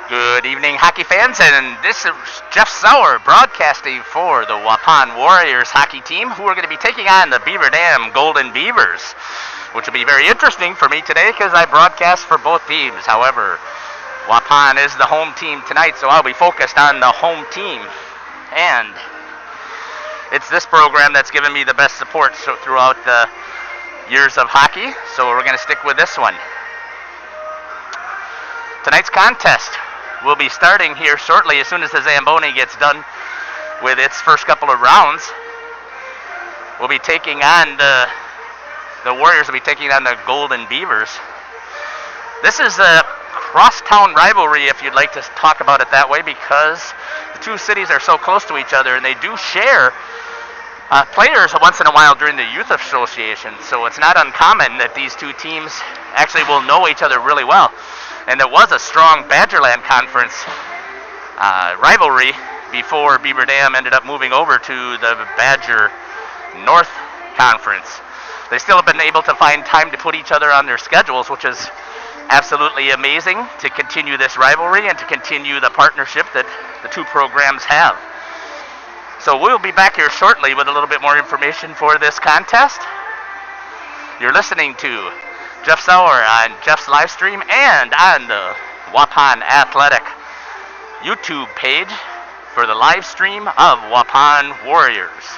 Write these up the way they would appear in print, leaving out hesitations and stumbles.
Good evening, hockey fans, and this is Jeff Sauer broadcasting for the Waupun Warriors hockey team, who are going to be taking on the Beaver Dam Golden Beavers, which will be very interesting for me today because I broadcast for both teams. However, Waupun is the home team tonight, so I'll be focused on the home team. And it's this program that's given me the best support throughout the years of hockey, so we're going to stick with this one. Tonight's contest will be starting here shortly as soon as the Zamboni gets done with its first couple of rounds. We'll be taking on the Warriors will be taking on the Golden Beavers. This is a crosstown rivalry, if you'd like to talk about it that way, because the two cities are so close to each other, and they do share players once in a while during the youth association, so it's not uncommon that these two teams actually will know each other really well. And there was a strong Badgerland Conference rivalry before Beaver Dam ended up moving over to the Badger North Conference. They still have been able to find time to put each other on their schedules, which is absolutely amazing to continue this rivalry and to continue the partnership that the two programs have. So we'll be back here shortly with a little bit more information for this contest. You're listening to Jeff Sauer on Jeff's live stream and on the Waupun Athletic YouTube page for the live stream of Waupun Warriors.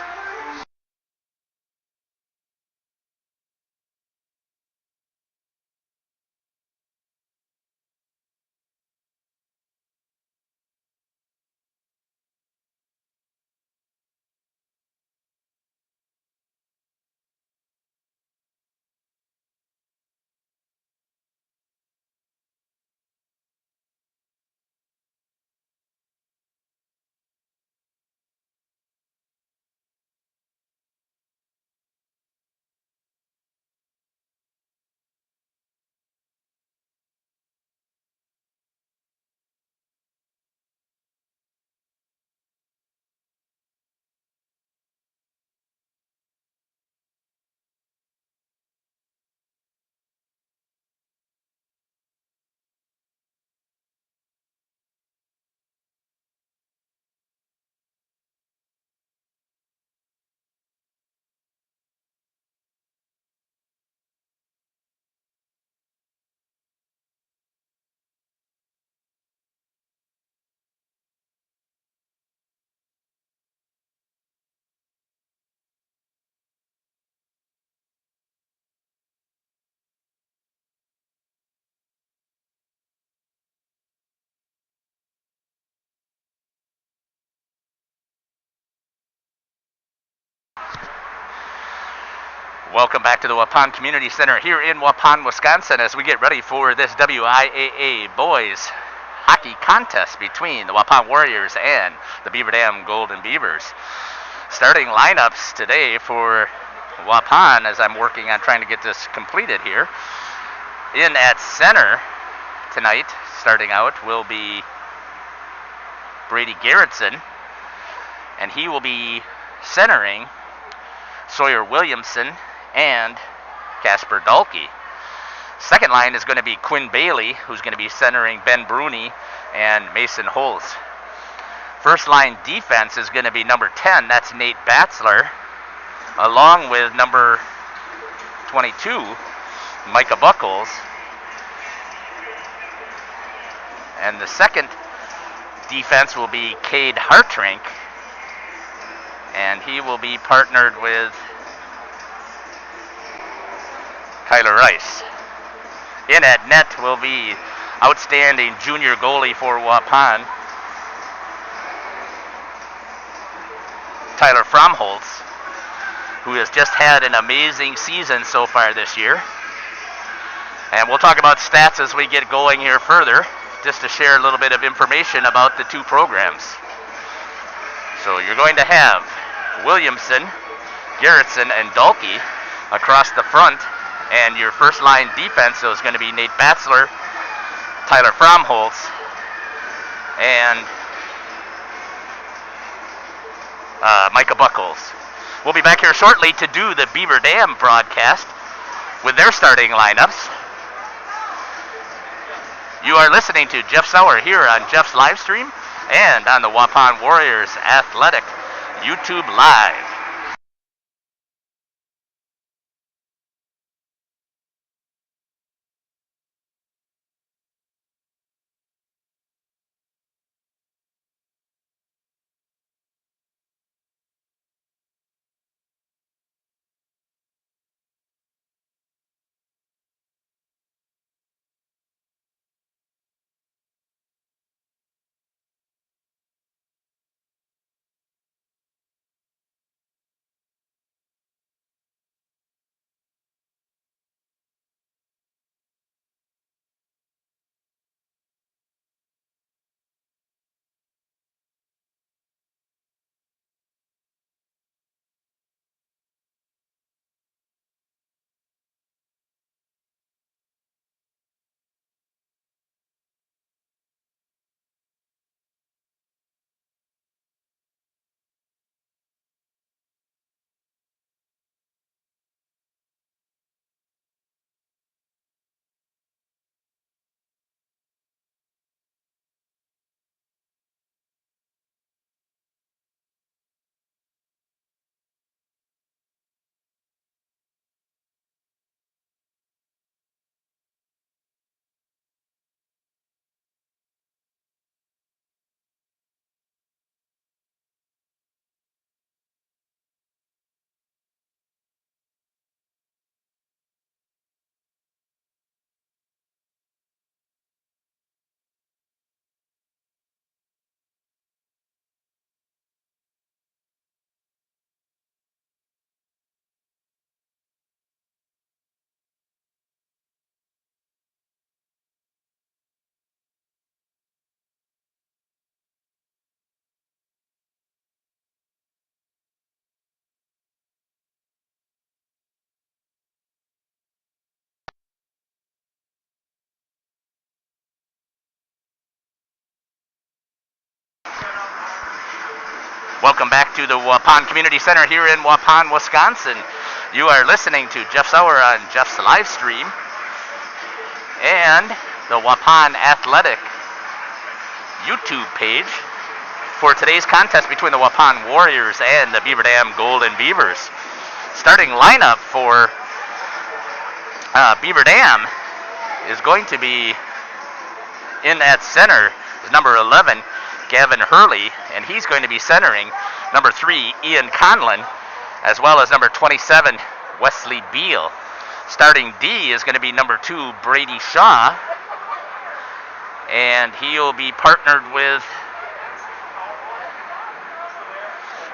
Welcome back to the Waupun Community Center here in Waupun, Wisconsin, as we get ready for this WIAA boys hockey contest between the Waupun Warriors and the Beaver Dam Golden Beavers. Starting lineups today for Waupun, as I'm working on trying to get this completed here. In at center tonight, starting out, will be Brady Garrettson, and he will be centering Sawyer Williamson and Casper Dahlke. Second line is going to be Quinn Bailey, who's going to be centering Ben Bruni and Mason Holz. First line defense is going to be number 10, that's Nate Batzler, along with number 22, Micah Buckles. And the second defense will be Cade Hartrink, and he will be partnered with Kyler Rice. In at net will be outstanding junior goalie for Waupun, Tyler Fromholtz, who has just had an amazing season so far this year. And we'll talk about stats as we get going here further, just to share a little bit of information about the two programs. So you're going to have Williamson, Garrettson, and Dahlke across the front, and your first line defense is going to be Nate Batzler, Tyler Fromholtz, and Micah Buckles. We'll be back here shortly to do the Beaver Dam broadcast with their starting lineups. You are listening to Jeff Sauer here on Jeff's live stream and on the Waupun Warriors Athletic YouTube Live. Welcome back to the Waupun Community Center here in Waupun, Wisconsin. You are listening to Jeff Sauer on Jeff's live stream and the Waupun Athletic YouTube page for today's contest between the Waupun Warriors and the Beaver Dam Golden Beavers. Starting lineup for Beaver Dam is going to be in at center is number 11, Gavin Hurley, and he's going to be centering number 3, Ian Conlon, as well as number 27, Wesley Beal. Starting D is going to be number 2, Brady Shaw, and he'll be partnered with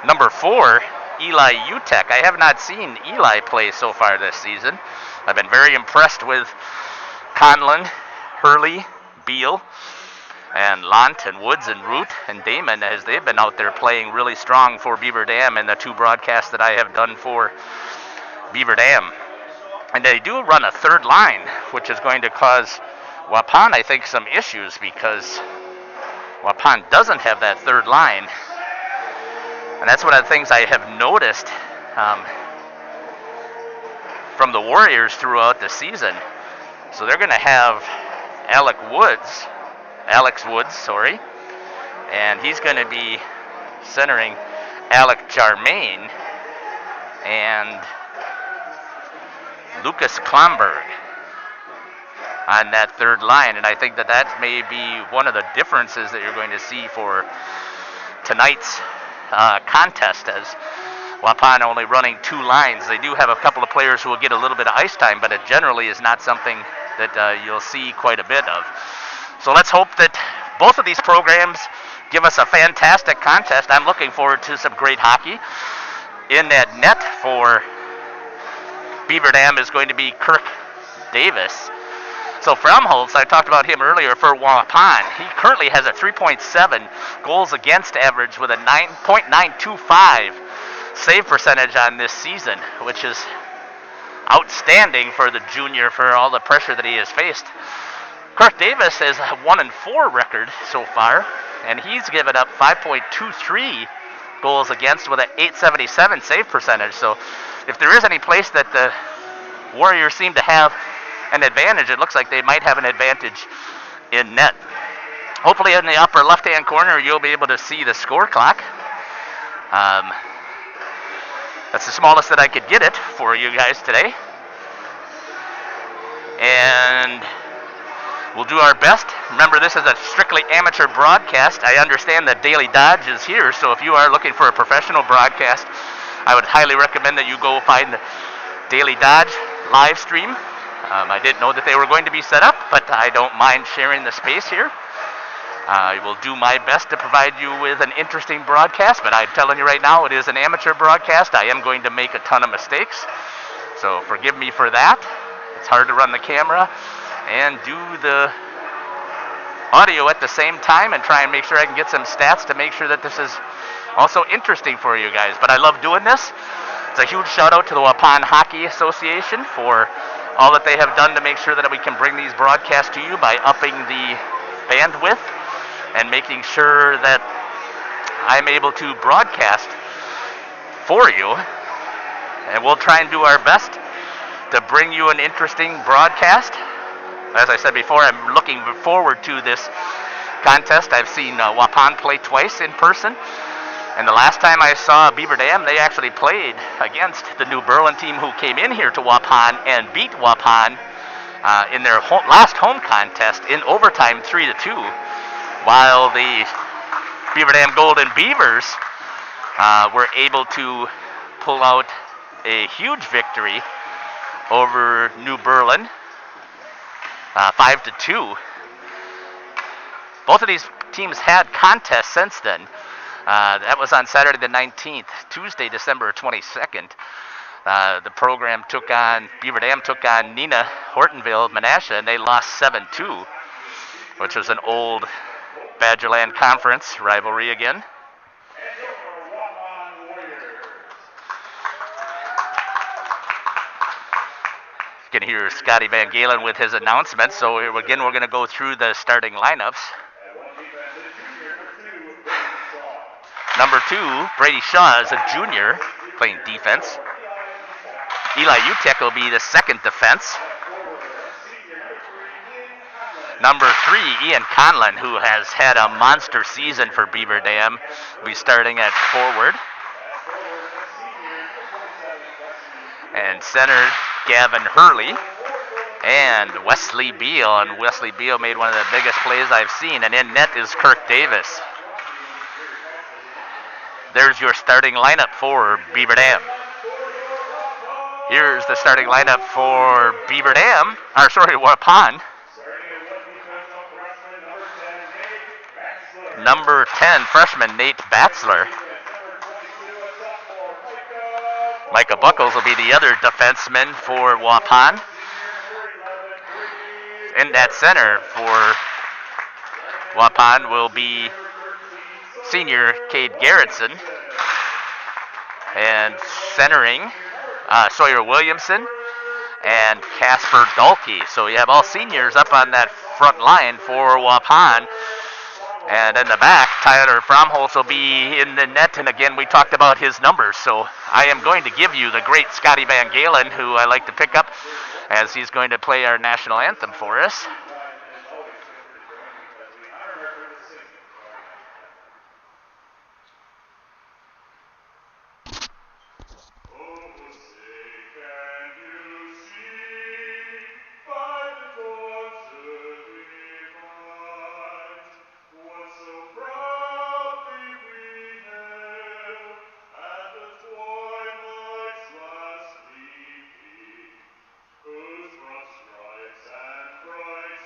number 4, Eli Utek. I have not seen Eli play so far this season. I've been very impressed with Conlon, Hurley, Beal, and Lant and Woods and Root and Damon, as they've been out there playing really strong for Beaver Dam in the 2 broadcasts that I have done for Beaver Dam. And they do run a third line, which is going to cause Waupun, I think, some issues, because Waupun doesn't have that third line. And that's one of the things I have noticed from the Warriors throughout the season. So they're going to have Alex Woods, and he's going to be centering Alec Jarmaine and Lucas Klomberg on that third line. And I think that that may be one of the differences that you're going to see for tonight's contest, as Waupun only running 2 lines. They do have a couple of players who will get a little bit of ice time, but it generally is not something that you'll see quite a bit of. So let's hope that both of these programs give us a fantastic contest. I'm looking forward to some great hockey. In that net for Beaver Dam is going to be Kirk Davis. So Fromholtz, I talked about him earlier for Waupun. He currently has a 3.7 goals against average with a 9.925 save percentage on this season, which is outstanding for the junior for all the pressure that he has faced. Kirk Davis has a 1-4 record so far, and he's given up 5.23 goals against with an 877 save percentage. So if there is any place that the Warriors seem to have an advantage, it looks like they might have an advantage in net. Hopefully in the upper left-hand corner you'll be able to see the score clock. That's the smallest that I could get it for you guys today. And we'll do our best. Remember, this is a strictly amateur broadcast. I understand that Daily Dodge is here, so if you are looking for a professional broadcast, I would highly recommend that you go find the Daily Dodge live stream. I didn't know that they were going to be set up, but I don't mind sharing the space here. I will do my best to provide you with an interesting broadcast, but I'm telling you right now, it is an amateur broadcast. I am going to make a ton of mistakes, so forgive me for that. It's hard to run the camera and do the audio at the same time and try and make sure I can get some stats to make sure that this is also interesting for you guys. But I love doing this. It's a huge shout out to the Waupun Hockey Association for all that they have done to make sure that we can bring these broadcasts to you by upping the bandwidth and making sure that I'm able to broadcast for you. And we'll try and do our best to bring you an interesting broadcast. As I said before, I'm looking forward to this contest. I've seen Waupun play twice in person. And the last time I saw Beaver Dam, they actually played against the New Berlin team who came in here to Waupun and beat Waupun in their last home contest in overtime 3-2, while the Beaver Dam Golden Beavers were able to pull out a huge victory over New Berlin, 5-2. Both of these teams had contests since then. That was on Saturday the 19th. Tuesday, December 22nd. The program took on, Beaver Dam took on Neenah Hortonville Menasha, and they lost 7-2, which was an old Badgerland Conference rivalry again. You can hear Scotty Van Galen with his announcement. So again, we're going to go through the starting lineups. Number 2, Brady Shaw is a junior playing defense. Eli Utek will be the second defense. Number 3, Ian Conlon, who has had a monster season for Beaver Dam, will be starting at forward. And center, Gavin Hurley and Wesley Beal. And Wesley Beal made one of the biggest plays I've seen. And in net is Kirk Davis. There's your starting lineup for Beaver Dam. Here's the starting lineup for Beaver Dam, Waupun. Number 10, freshman Nate Batzler. Micah Buckles will be the other defenseman for Waupun. In that center for Waupun will be senior Cade Garrettson. And centering Sawyer Williamson and Casper Dahlke. So you have all seniors up on that front line for Waupun. And in the back, Tyler Fromholz will be in the net. And again, we talked about his numbers. So I am going to give you the great Scotty Van Galen, who I like to pick up as he's going to play our national anthem for us. Whose broad stripes and bright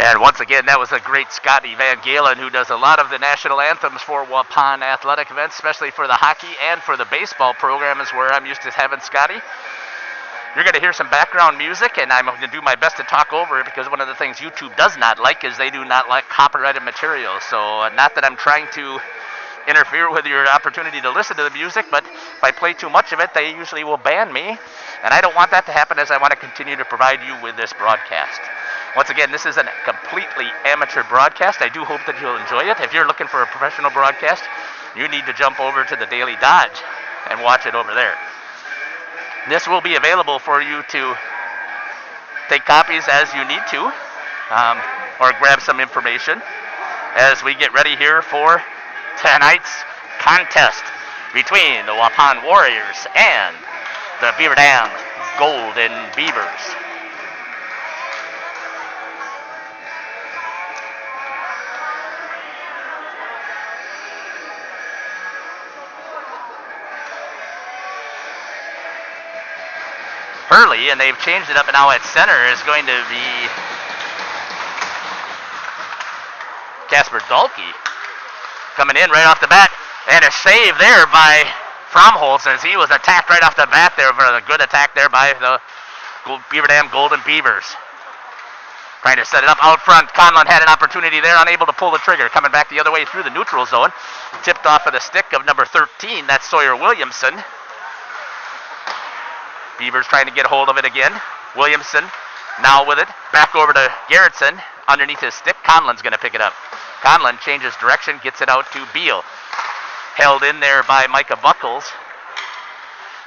And once again, that was a great Scotty Van Galen, who does a lot of the national anthems for Waupun athletic events, especially for the hockey and for the baseball program is where I'm used to having Scotty. You're going to hear some background music, and I'm going to do my best to talk over it because one of the things YouTube does not like is they do not like copyrighted material. So not that I'm trying to interfere with your opportunity to listen to the music, but if I play too much of it, they usually will ban me. And I don't want that to happen, as I want to continue to provide you with this broadcast. Once again, this is a completely amateur broadcast. I do hope that you'll enjoy it. If you're looking for a professional broadcast, you need to jump over to the Daily Dodge and watch it over there. This will be available for you to take copies as you need to, or grab some information as we get ready here for tonight's contest between the Waupun Warriors and the Beaver Dam Golden Beavers. Hurley, and they've changed it up, and now at center is going to be Casper Dahlke coming in right off the bat, and a save there by Fromholz as he was attacked right off the bat there for a good attack there by the Beaver Dam Golden Beavers. Trying to set it up out front. Conlon had an opportunity there, unable to pull the trigger. Coming back the other way through the neutral zone. Tipped off of the stick of number 13. That's Sawyer Williamson. Beavers trying to get hold of it again. Williamson now with it. Back over to Garrettson. Underneath his stick. Conlon's going to pick it up. Conlon changes direction. Gets it out to Beal. Held in there by Micah Buckles.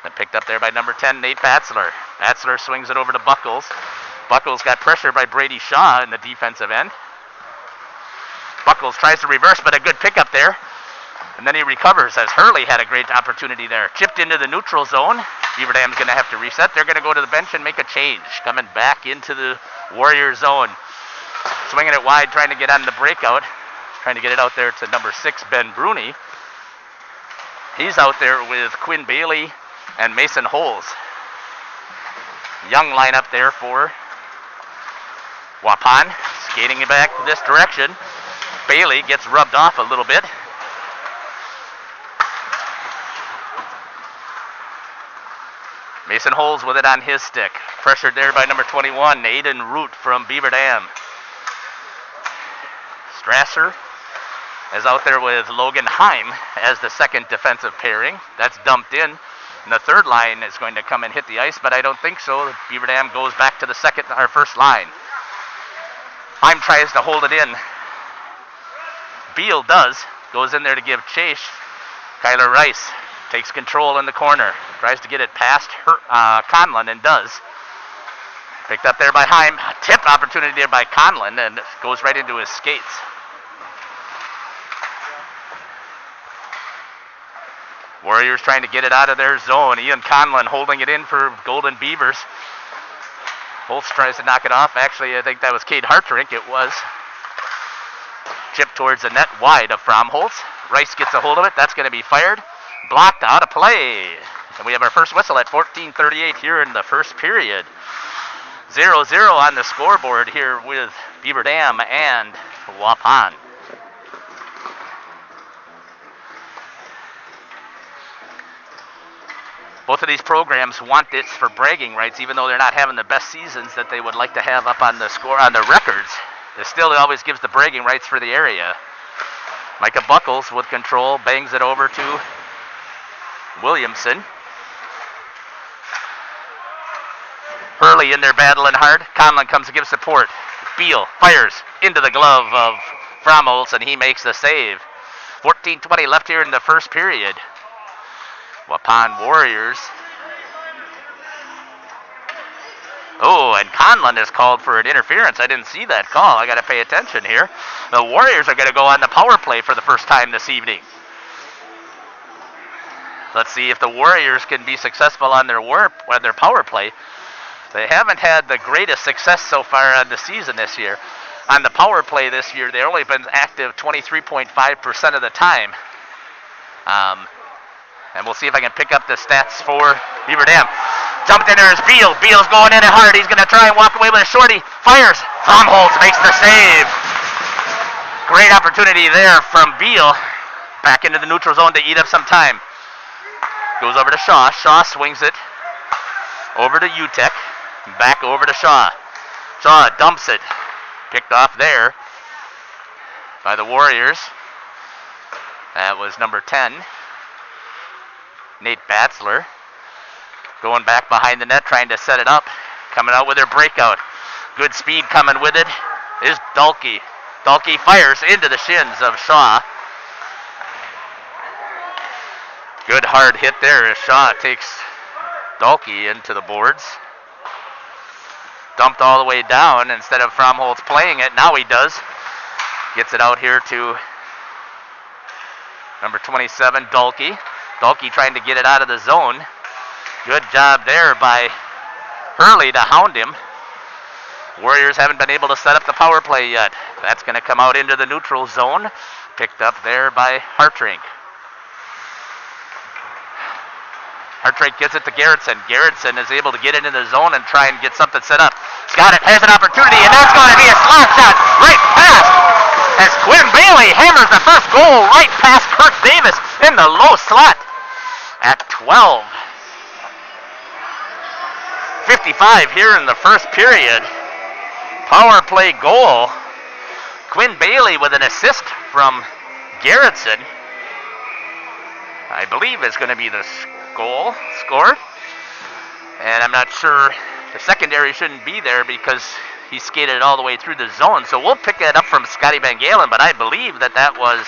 And picked up there by number 10, Nate Batzler. Batzler swings it over to Buckles. Buckles got pressure by Brady Shaw in the defensive end. Buckles tries to reverse, but a good pickup there. And then he recovers as Hurley had a great opportunity there. Chipped into the neutral zone. Beaver Dam's going to have to reset. They're going to go to the bench and make a change. Coming back into the Warrior zone. Swinging it wide, trying to get on the breakout. Trying to get it out there to number 6, Ben Bruni. He's out there with Quinn Bailey and Mason Holes. Young lineup there for Waupun. Skating it back this direction. Bailey gets rubbed off a little bit. Mason Holes with it on his stick. Pressured there by number 21, Aiden Root from Beaver Dam. Strasser is out there with Logan Heim as the second defensive pairing. That's dumped in. And the third line is going to come and hit the ice, but I don't think so. Beaver Dam goes back to the first line. Heim tries to hold it in. Beal does. Goes in there to give chase. Kyler Rice takes control in the corner. Tries to get it past Conlon and does. Picked up there by Heim. Tip opportunity there by Conlon and goes right into his skates. Warriors trying to get it out of their zone. Ian Conlon holding it in for Golden Beavers. Holtz tries to knock it off. Actually, I think that was Cade Hartrink. It was. Chip towards the net wide of Fromholz. Rice gets a hold of it. That's going to be fired. Blocked out of play. And we have our first whistle at 14:38 here in the first period. 0-0 on the scoreboard here with Beaver Dam and Waupun. Both of these programs want it for bragging rights, even though they're not having the best seasons that they would like to have up on the score on the records. It still always gives the bragging rights for the area. Micah Buckles with control, bangs it over to Williamson. Hurley in there battling hard. Conlon comes to give support. Beal fires into the glove of Fromholz, and he makes the save. 14:20 left here in the first period. Waupun Warriors. Oh, and Conlon is called for an interference. I didn't see that call. I got to pay attention here. The Warriors are going to go on the power play for the first time this evening. Let's see if the Warriors can be successful on their power play. They haven't had the greatest success so far on the season this year. On the power play this year, they've only been active 23.5% of the time. And we'll see if I can pick up the stats for Beaver Dam. Jumped in there is Beal. Beal's going in it hard. He's going to try and walk away with a shorty. Fires. Fromholz makes the save. Great opportunity there from Beal. Back into the neutral zone to eat up some time. Goes over to Shaw. Shaw swings it over to Utek. Back over to Shaw. Shaw dumps it. Picked off there by the Warriors. That was number 10. Nate Batzler. Going back behind the net, trying to set it up. Coming out with their breakout. Good speed coming with it is Dalkey. Dalkey fires into the shins of Shaw. Good hard hit there as Shaw takes Dalkey into the boards. Dumped all the way down instead of Fromholz playing it. Now he does. Gets it out here to number 27, Dalkey. Dalkey trying to get it out of the zone. Good job there by Hurley to hound him. Warriors haven't been able to set up the power play yet. That's going to come out into the neutral zone. Picked up there by Hartrink. Hartrink gets it to Gerritsen. Gerritsen is able to get it in the zone and try and get something set up. Scott has an opportunity, and that's going to be a slot shot right past as Quinn Bailey hammers the first goal right past Kirk Davis in the low slot at 12. 55 here in the first period. Power play goal. Quinn Bailey with an assist from Gerritsen. I believe is going to be the goal scored. And I'm not sure, the secondary shouldn't be there because he skated all the way through the zone. So we'll pick that up from Scotty Van Galen, but I believe that was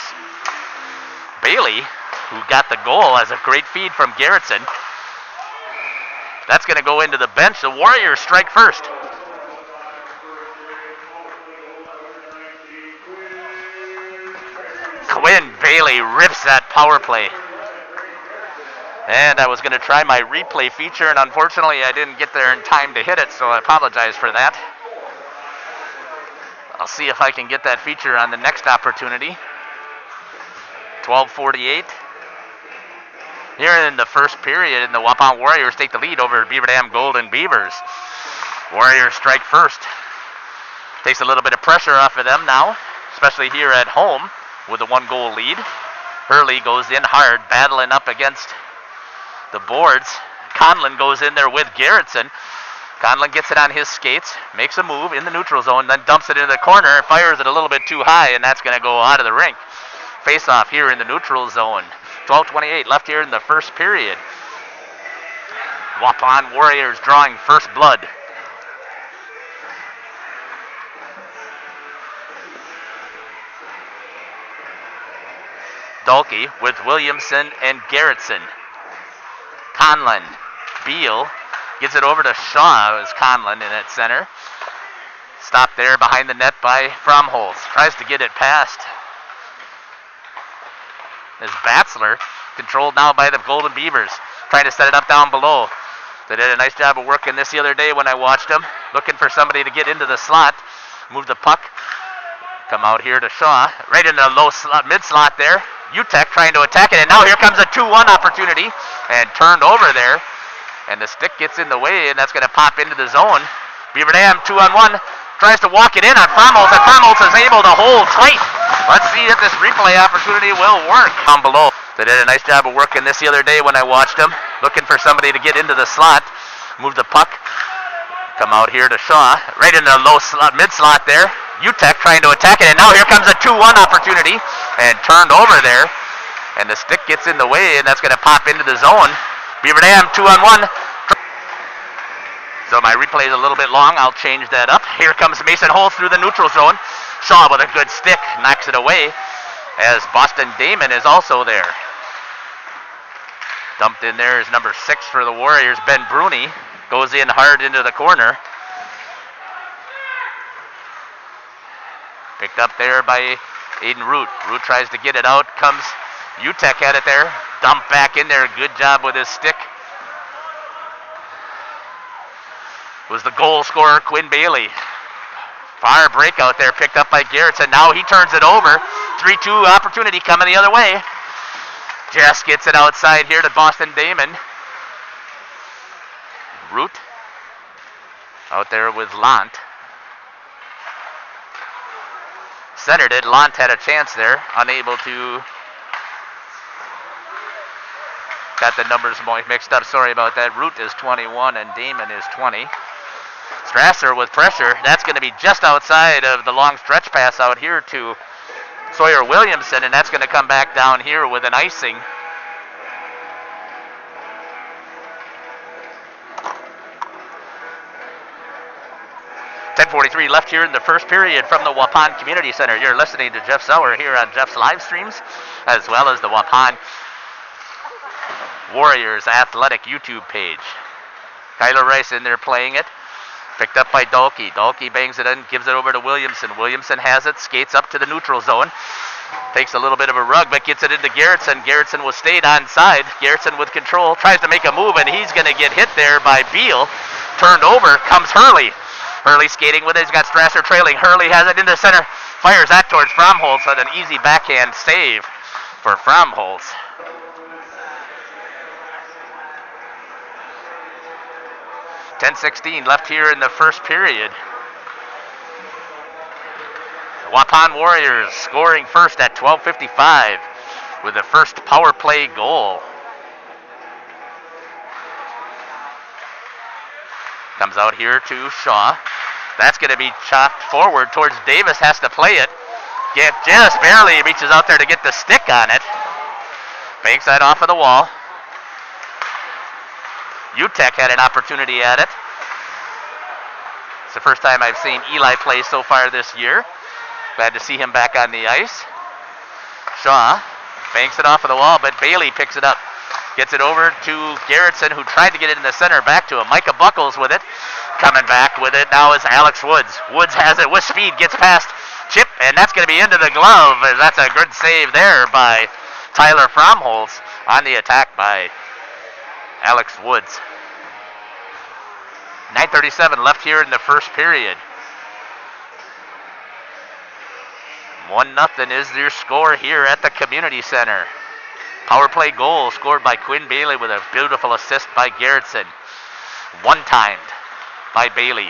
Bailey who got the goal as a great feed from Gerritsen. That's going to go into the bench. The Warriors strike first. Quinn Bailey rips that power play. And I was going to try my replay feature, and unfortunately I didn't get there in time to hit it, so I apologize for that. I'll see if I can get that feature on the next opportunity. 12:48. Here in the first period, and the Waupun Warriors take the lead over Beaver Dam Golden Beavers. Warriors strike first. Takes a little bit of pressure off of them now, especially here at home with a 1-goal lead. Hurley goes in hard, battling up against the boards. Conlon goes in there with Gerritsen. Conlon gets it on his skates, makes a move in the neutral zone, then dumps it into the corner, fires it a little bit too high, and that's going to go out of the rink. Face-off here in the neutral zone. 12:28 left here in the first period. Waupun Warriors drawing first blood. Dalkey with Williamson and Gerritsen. Conlon, Beal, gets it over to Shaw as Conlon in at center. Stopped there behind the net by Fromholz. Tries to get it past as Batzler, controlled now by the Golden Beavers, trying to set it up down below. They did a nice job of working this the other day when I watched them, looking for somebody to get into the slot, move the puck, come out here to Shaw, right in the low slot, mid slot there. Utek trying to attack it, and now here comes a 2-1 opportunity, and turned over there, and the stick gets in the way, and that's going to pop into the zone. Beaver Dam 2-on-1, tries to walk it in on Fromholz, and Fromholz is able to hold tight. Let's see if this replay opportunity will work. Down below. They did a nice job of working this the other day when I watched them, looking for somebody to get into the slot, move the puck, come out here to Shaw, right in the low slot, mid slot there. Utek trying to attack it, and now here comes a 2-1 opportunity, and turned over there, and the stick gets in the way, and that's going to pop into the zone. Beaver Dam 2-on-1. So my replay is a little bit long. I'll change that up. Here comes Mason Holtz through the neutral zone. Shaw with a good stick, knocks it away, as Boston Damon is also there. Dumped in there is number 6 for the Warriors, Ben Bruni. Goes in hard into the corner. Picked up there by Aiden Root. Root tries to get it out. Comes Utek had it there. Dumped back in there. Good job with his stick. Was the goal scorer, Quinn Bailey. Fire breakout there, picked up by Gerritsen. Now he turns it over. 3-2 opportunity coming the other way. Jess gets it outside here to Boston Damon. Root out there with Lant. centered it. Lant had a chance there, unable to. Got the numbers mixed up. Sorry about that. Root is 21 and Damon is 20. Strasser with pressure. That's going to be just outside of the long stretch pass out here to Sawyer Williamson, and that's going to come back down here with an icing. .43 left here in the first period from the Waupun Community Center. You're listening to Jeff Sauer here on Jeff's live streams, as well as the Waupun Warriors Athletic YouTube page. Kyler Rice in there playing it. Picked up by Dahlke. Dahlke bangs it in, gives it over to Williamson. Williamson has it, skates up to the neutral zone. Takes a little bit of a rug, but gets it into Garrettson. Garrettson was stayed onside. Garrettson with control, tries to make a move, and he's going to get hit there by Beal. Turned over, comes Hurley. Hurley skating with it. He's got Strasser trailing. Hurley has it into center. Fires that towards Fromholz on an easy backhand save for Fromholz. .16 left here in the first period. The Waupun Warriors scoring first at 12:55 with the first power play goal. Comes out here to Shaw. That's going to be chopped forward towards Davis. Has to play it. Just barely reaches out there to get the stick on it. Banks that off of the wall. UTEC had an opportunity at it. It's the first time I've seen Eli play so far this year. Glad to see him back on the ice. Shaw banks it off of the wall, but Bailey picks it up. Gets it over to Garrettson, who tried to get it in the center. Back to him. Micah Buckles with it. Coming back with it now is Alex Woods. Woods has it with speed, gets past Chip, and that's going to be into the glove. That's a good save there by Tyler Fromholz on the attack by Alex Woods. 9:37 left here in the first period. 1-0 is their score here at the Community Center. Power play goal scored by Quinn Bailey with a beautiful assist by Garrettson. One-timed by Bailey.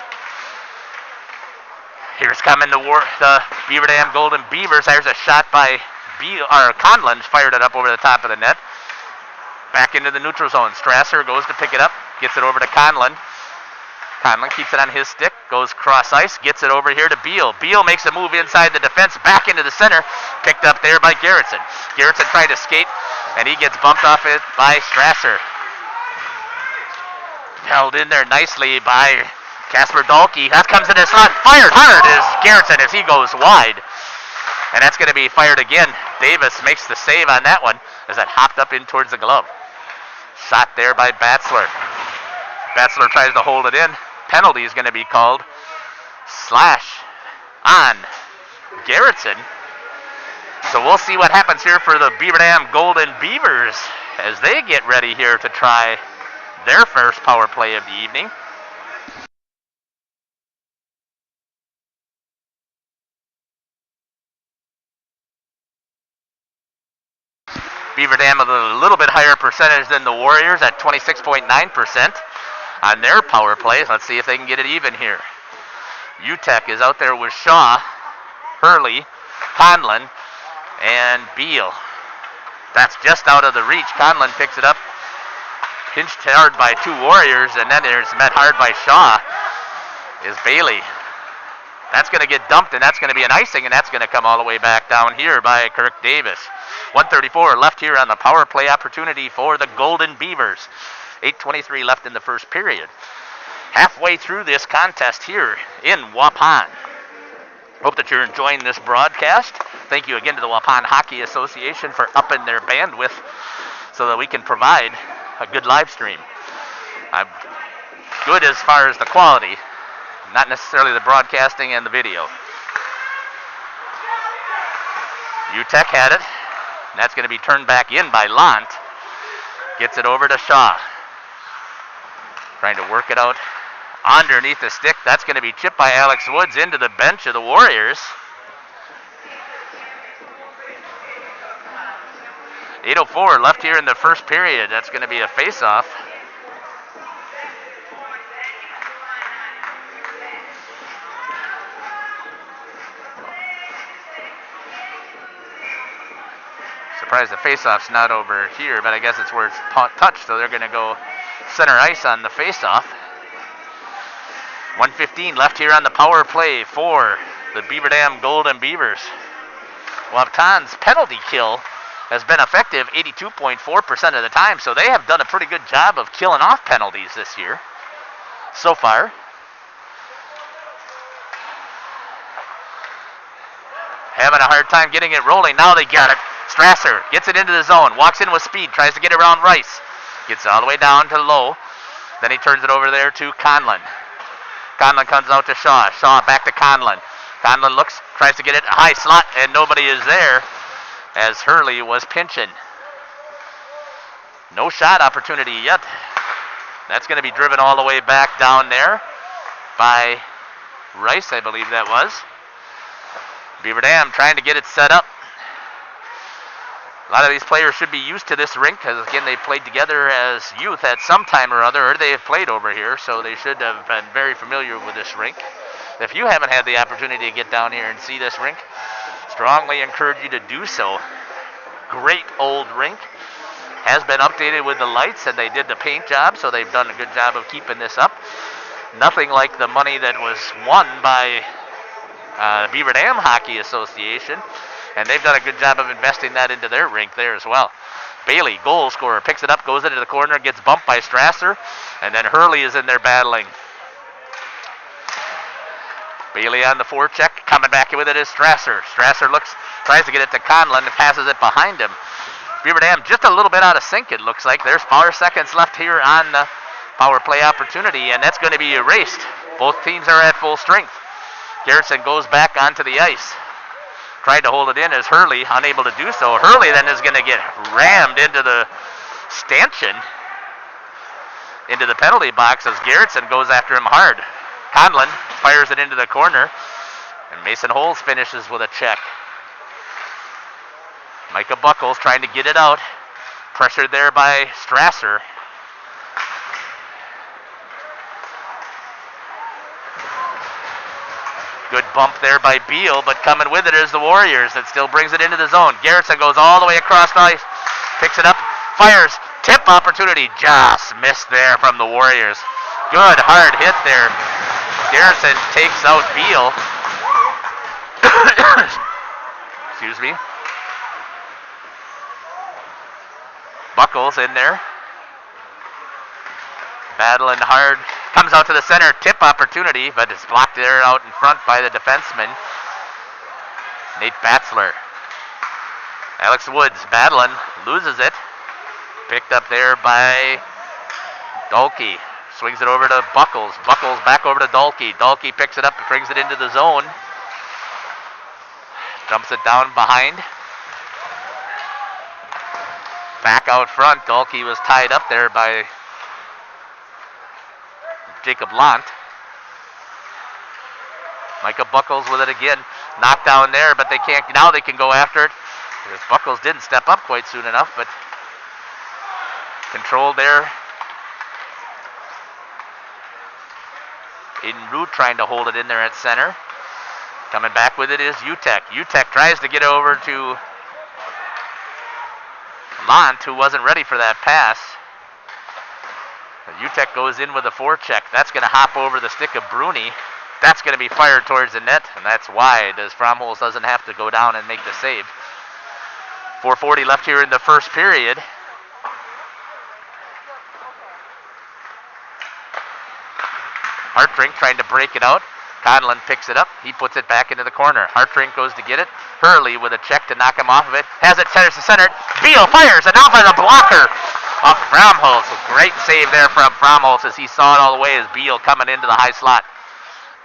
Here's coming the Beaver Dam Golden Beavers. There's a shot by Conlon, fired it up over the top of the net. Back into the neutral zone. Strasser goes to pick it up, gets it over to Conlon. Conlon keeps it on his stick, goes cross ice, gets it over here to Beal. Beal makes a move inside the defense, back into the center, picked up there by Garrettson. Garrettson tried to skate, and he gets bumped off it by Strasser. Held in there nicely by Casper Dahlke. That comes in the slot, fired hard is Garrettson as he goes wide. And that's going to be fired again. Davis makes the save on that one as that hopped up in towards the glove. Shot there by Batzler. Batzler tries to hold it in. Penalty is going to be called. Slash on Garrettson. So we'll see what happens here for the Beaver Dam Golden Beavers as they get ready here to try their first power play of the evening. Beaver Dam with a little bit higher percentage than the Warriors at 26.9% on their power plays. Let's see if they can get it even here. UTEC is out there with Shaw, Hurley, Conlon, and Beal. That's just out of the reach. Conlon picks it up, pinched hard by two Warriors, and then there's met hard by Shaw is Bailey. That's going to get dumped, and that's going to be an icing, and that's going to come all the way back down here by Kirk Davis. 1:34 left here on the power play opportunity for the Golden Beavers. 8:23 left in the first period. Halfway through this contest here in Waupun. Hope that you're enjoying this broadcast. Thank you again to the Waupun Hockey Association for upping their bandwidth so that we can provide a good live stream. Good as far as the quality, not necessarily the broadcasting and the video. UTEC had it. And that's going to be turned back in by Lant. Gets it over to Shaw. Trying to work it out underneath the stick. That's going to be chipped by Alex Woods into the bench of the Warriors. 8:04 left here in the first period. That's going to be a face-off. Surprised the face-off's not over here, but I guess it's where it's touched, so they're going to go center ice on the face-off. 1:15 left here on the power play for the Beaver Dam Golden Beavers. Waupun's penalty kill has been effective 82.4% of the time, so they have done a pretty good job of killing off penalties this year so far. Having a hard time getting it rolling. Now they got it. Strasser gets it into the zone, walks in with speed, tries to get it around Rice. Gets all the way down to low. Then he turns it over there to Conlon. Conlon comes out to Shaw. Shaw back to Conlon. Conlon looks, tries to get it high slot, and nobody is there as Hurley was pinching. No shot opportunity yet. That's going to be driven all the way back down there by Rice, I believe that was. Beaver Dam trying to get it set up. A lot of these players should be used to this rink because, again, they played together as youth at some time or other, or they have played over here, so they should have been very familiar with this rink. If you haven't had the opportunity to get down here and see this rink, strongly encourage you to do so. Great old rink. Has been updated with the lights, and they did the paint job, so they've done a good job of keeping this up. Nothing like the money that was won by Beaver Dam Hockey Association, and they've done a good job of investing that into their rink there as well. Bailey, goal scorer, picks it up, goes into the corner, gets bumped by Strasser, and then Hurley is in there battling. Bailey on the forecheck, coming back with it is Strasser. Strasser looks, tries to get it to Conlon and passes it behind him. Beaver Dam just a little bit out of sync, it looks like. There's 4 seconds left here on the power play opportunity, and that's going to be erased. Both teams are at full strength. Garrettson goes back onto the ice. Tried to hold it in as Hurley, unable to do so. Hurley then is going to get rammed into the stanchion, into the penalty box as Garrettson goes after him hard. Conlon fires it into the corner, and Mason Holes finishes with a check. Micah Buckles trying to get it out. Pressured there by Strasser. Good bump there by Beal, but coming with it is the Warriors. That still brings it into the zone. Garrettson goes all the way across the ice, picks it up, fires, tip opportunity. Just missed there from the Warriors. Good hard hit there. Garrettson takes out Beal. Excuse me. Buckles in there. Battling hard. Comes out to the center, tip opportunity, but it's blocked there out in front by the defenseman, Nate Batzler. Alex Woods battling, loses it. Picked up there by Dalkey. Swings it over to Buckles. Buckles back over to Dalkey. Dalkey picks it up and brings it into the zone. Dumps it down behind. Back out front, Dalkey was tied up there by Jacob Lant. Micah Buckles with it again. Knocked down there, but they can't. Now they can go after it. Because Buckles didn't step up quite soon enough, but controlled there. Aiden Root trying to hold it in there at center. Coming back with it is Utek. Utek tries to get over to Lant, who wasn't ready for that pass. Utek goes in with a forecheck. That's going to hop over the stick of Bruni. That's going to be fired towards the net, and that's wide, as Fromholz doesn't have to go down and make the save. 4:40 left here in the first period. Hartrink trying to break it out. Conlon picks it up. He puts it back into the corner. Hartrink goes to get it. Hurley with a check to knock him off of it. Has it centers to center. Beal fires, and now by the blocker of Fromholz. A great save there from Fromholz as he saw it all the way as Beal coming into the high slot.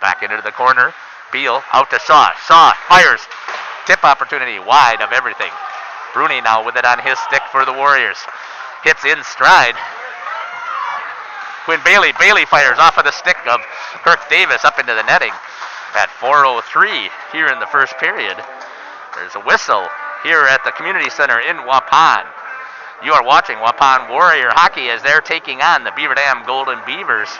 Back into the corner. Beal out to Shaw. Shaw fires. Tip opportunity wide of everything. Bruni now with it on his stick for the Warriors. Hits in stride. Quinn Bailey. Bailey fires off of the stick of Kirk Davis up into the netting at 4:03 here in the first period. There's a whistle here at the Community Center in Waupun. You are watching Waupun Warrior Hockey as they're taking on the Beaver Dam Golden Beavers.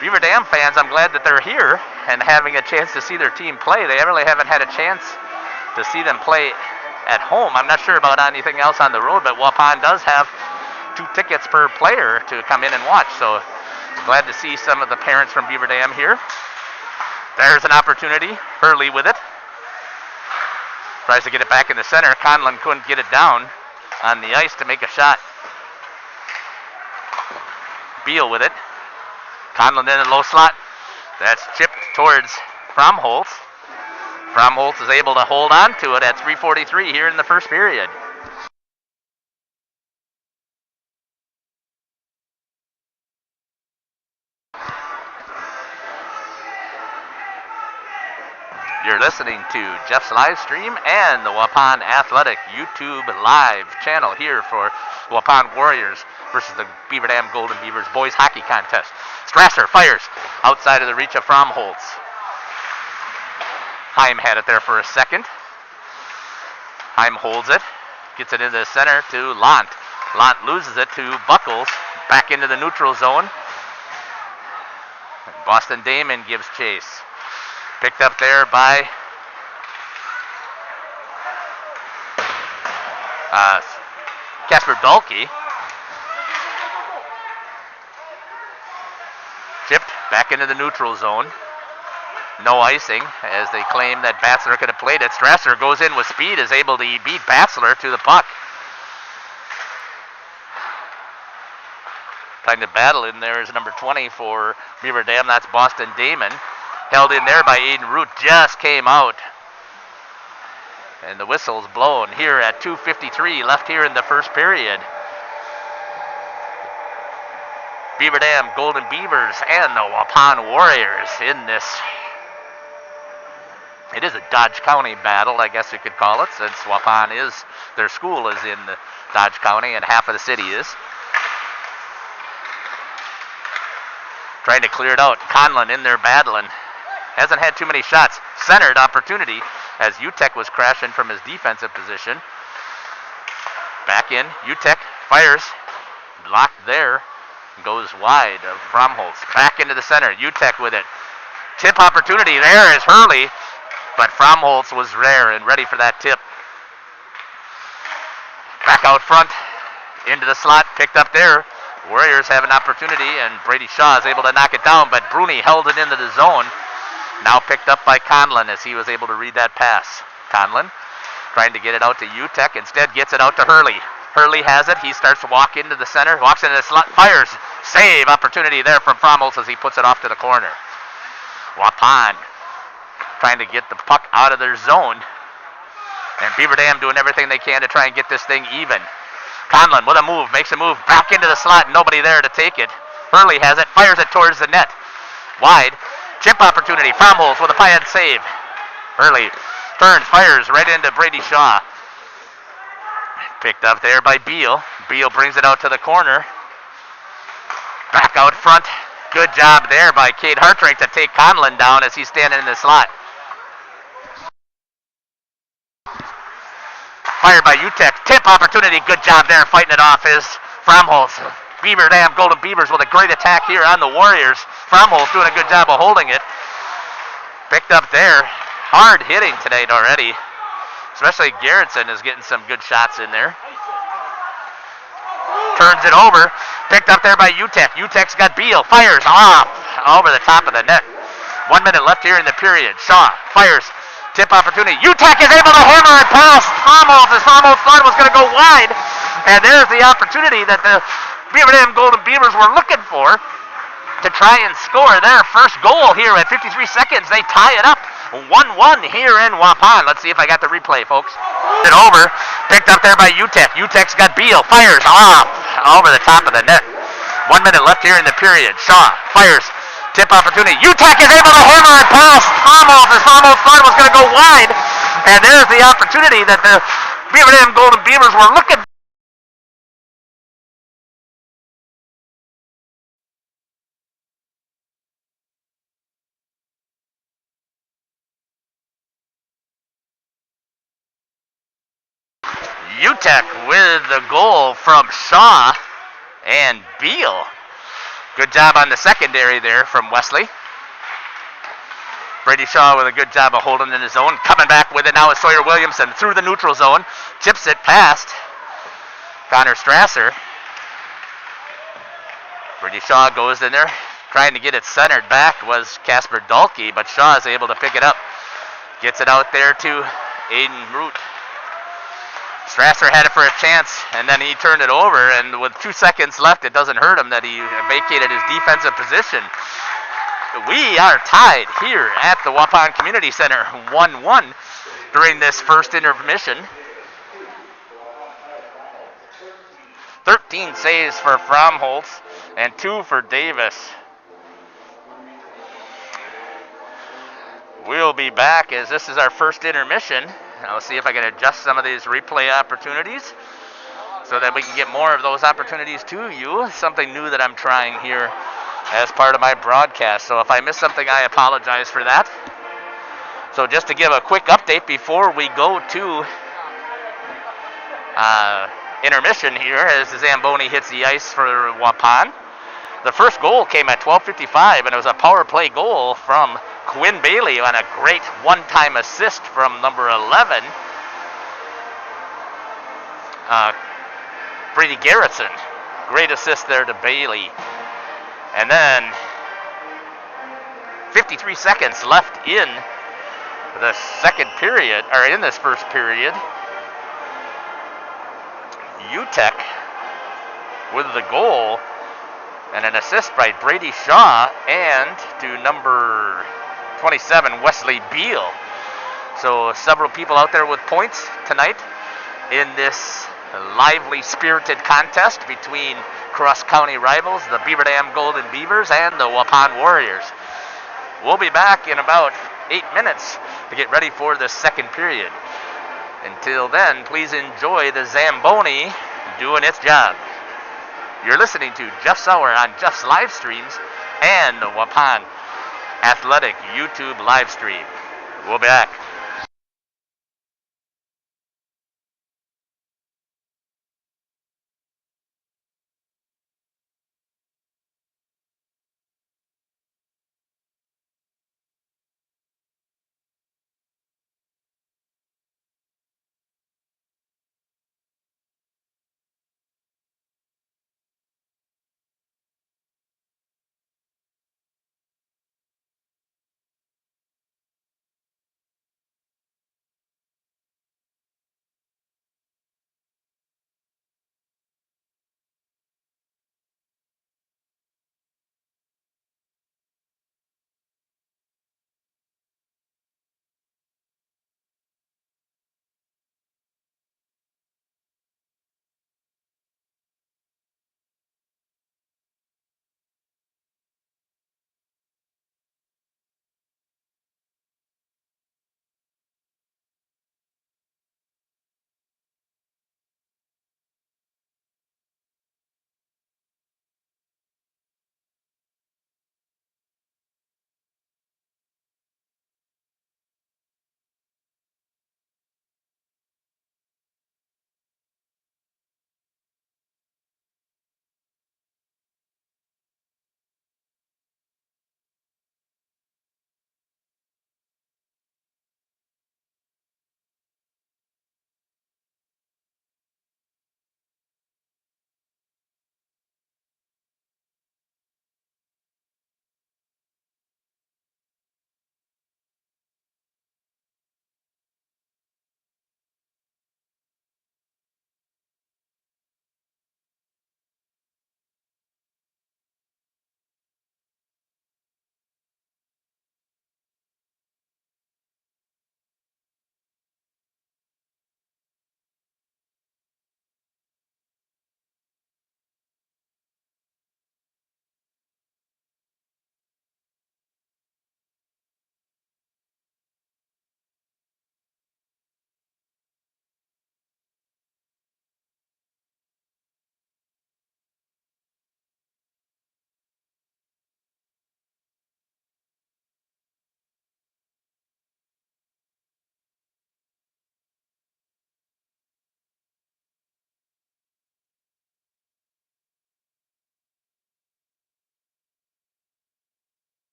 Beaver Dam fans, I'm glad that they're here and having a chance to see their team play. They really haven't had a chance to see them play at home. I'm not sure about anything else on the road, but Waupun does have 2 tickets per player to come in and watch. So glad to see some of the parents from Beaver Dam here. There's an opportunity. Hurley with it. Tries to get it back in the center. Conlon couldn't get it down on the ice to make a shot. Beal with it. Conlon in a low slot. That's chipped towards Fromholtz. Fromholtz is able to hold on to it at 3:43 here in the first period. You're listening to Jeff's live stream and the Waupun Athletic YouTube live channel here for Waupun Warriors versus the Beaver Dam Golden Beavers boys hockey contest. Strasser fires outside of the reach of Fromholtz. Heim had it there for a second. Heim holds it, gets it into the center to Lant. Lant loses it to Buckles, back into the neutral zone. Boston Damon gives chase. Picked up there by Casper Dahlke. Chipped back into the neutral zone. No icing as they claim that Batzler could have played it. Strasser goes in with speed, is able to beat Batzler to the puck. Trying to battle in there is number 20 for Beaver Dam. That's Boston Damon. Held in there by Aiden Root. Just came out. And the whistle's blown here at 2:53 left here in the first period. Beaver Dam Golden Beavers and the Waupun Warriors in this. It is a Dodge County battle, I guess you could call it, since Waupun is, their school is in the Dodge County and half of the city is. Trying to clear it out. Conlon in there battling. Hasn't had too many shots. Centered opportunity as Utek was crashing from his defensive position. Back in. Utek fires. Blocked there. Goes wide of Fromholtz. Back into the center. Utek with it. Tip opportunity. There is Hurley. But Fromholtz was there and ready for that tip. Back out front. Into the slot. Picked up there. Warriors have an opportunity and Brady Shaw is able to knock it down, but Bruni held it into the zone. Now picked up by Conlon as he was able to read that pass. Conlon trying to get it out to Utek, instead gets it out to Hurley. Hurley has it. He starts to walk into the center, walks into the slot, fires. Save opportunity there from Fromholtz as he puts it off to the corner. Waupun trying to get the puck out of their zone. And Beaver Dam doing everything they can to try and get this thing even. Conlon with a move, makes a move back into the slot, nobody there to take it. Hurley has it, fires it towards the net. Wide, chip opportunity, Fromholtz with a pad save. Hurley turns, fires right into Brady Shaw. Picked up there by Beal. Beal brings it out to the corner. Back out front. Good job there by Cade Hartrank to take Conlon down as he's standing in the slot. Fired by Utek. Tip opportunity. Good job there fighting it off is Fromholtz. Beaver Dam Golden Beavers with a great attack here on the Warriors. Fromholtz doing a good job of holding it. Picked up there. Hard hitting tonight already. Especially Gerritsen is getting some good shots in there. Turns it over. Picked up there by Utek. Utek's got Beal. Fires off over the top of the net. 1 minute left here in the period. Shaw fires. Tip opportunity. Utek is able to hammer it past Fromholtz as Fromholtz thought it was going to go wide. And there's the opportunity that the Beaver Dam Golden Beavers were looking for to try and score their first goal here at 53 seconds. They tie it up 1-1 here in Waupun. Let's see if I got the replay, folks. It over. Picked up there by Utek. Utek's got Beal. Fires off over the top of the net. 1 minute left here in the period. Shaw fires. Tip opportunity. Utek is able to hammer it past Fromholtz as Fromholtz thought it was going to go wide. And there's the opportunity that the Beaver Dam Golden Beavers were looking for. Utek with the goal from Shaw and Beal. Good job on the secondary there from Wesley. Brady Shaw with a good job of holding in his zone. Coming back with it now is Sawyer Williamson through the neutral zone. Chips it past Connor Strasser. Brady Shaw goes in there. Trying to get it centered back was Casper Dahlke, but Shaw is able to pick it up. Gets it out there to Aiden Root. Strasser had it for a chance, and then he turned it over, and with 2 seconds left, it doesn't hurt him that he vacated his defensive position. We are tied here at the Waupun Community Center, 1-1 during this first intermission. 13 saves for Fromholtz and 2 for Davis. We'll be back as this is our first intermission. I'll see if I can adjust some of these replay opportunities so that we can get more of those opportunities to you. Something new that I'm trying here as part of my broadcast. So if I miss something, I apologize for that. So just to give a quick update before we go to intermission here as the Zamboni hits the ice for Waupun. The first goal came at 12:55, and it was a power play goal from Quinn Bailey on a great one-time assist from number 11, Brady Garrettson. Great assist there to Bailey. And then 53 seconds left in the second period, or in this first period. UTEC with the goal and an assist by Brady Shaw and to number 27, Wesley Beal. So several people out there with points tonight in this lively, spirited contest between cross-county rivals, the Beaver Dam Golden Beavers and the Waupun Warriors. We'll be back in about 8 minutes to get ready for the second period. Until then, please enjoy the Zamboni doing its job. You're listening to Jeff Sauer on Jeff's live streams and the Waupun Athletic YouTube live stream. We'll be back.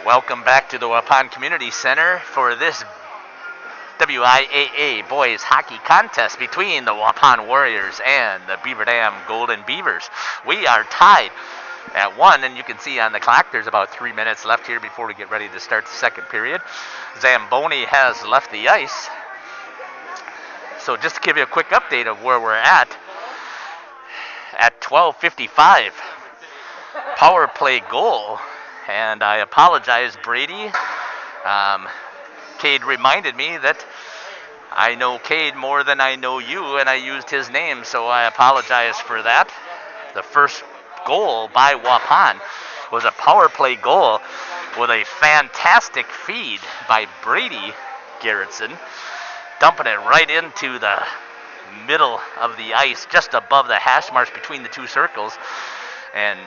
Welcome back to the Waupun Community Center for this WIAA boys hockey contest between the Waupun Warriors and the Beaver Dam Golden Beavers. We are tied at 1, and you can see on the clock there's about 3 minutes left here before we get ready to start the second period. Zamboni has left the ice. So just to give you a quick update of where we're at 12:55, power play goal. And I apologize, Brady. Cade reminded me that I know Cade more than I know you, and I used his name, so I apologize for that. The first goal by Waupun was a power play goal with a fantastic feed by Brady Garrettson, dumping it right into the middle of the ice, just above the hash marks between the two circles. And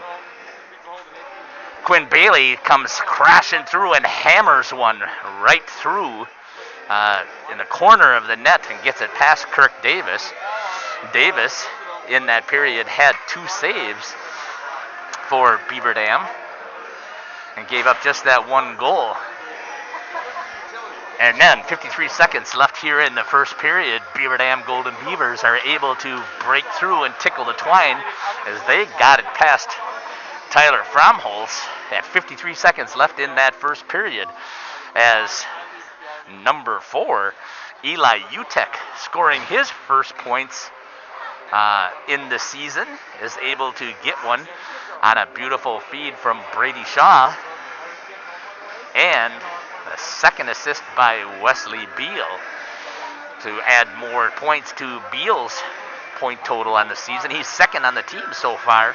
Quinn Bailey comes crashing through and hammers one right through in the corner of the net and gets it past Kirk Davis. Davis, in that period, had 2 saves for Beaver Dam and gave up just that 1 goal. And then 53 seconds left here in the first period. Beaver Dam Golden Beavers are able to break through and tickle the twine as they got it past Tyler Fromholz at 53 seconds left in that first period, as number 4, Eli Utek, scoring his first points in the season, is able to get one on a beautiful feed from Brady Shaw, and a second assist by Wesley Beal to add more points to Beal's point total on the season. He's second on the team so far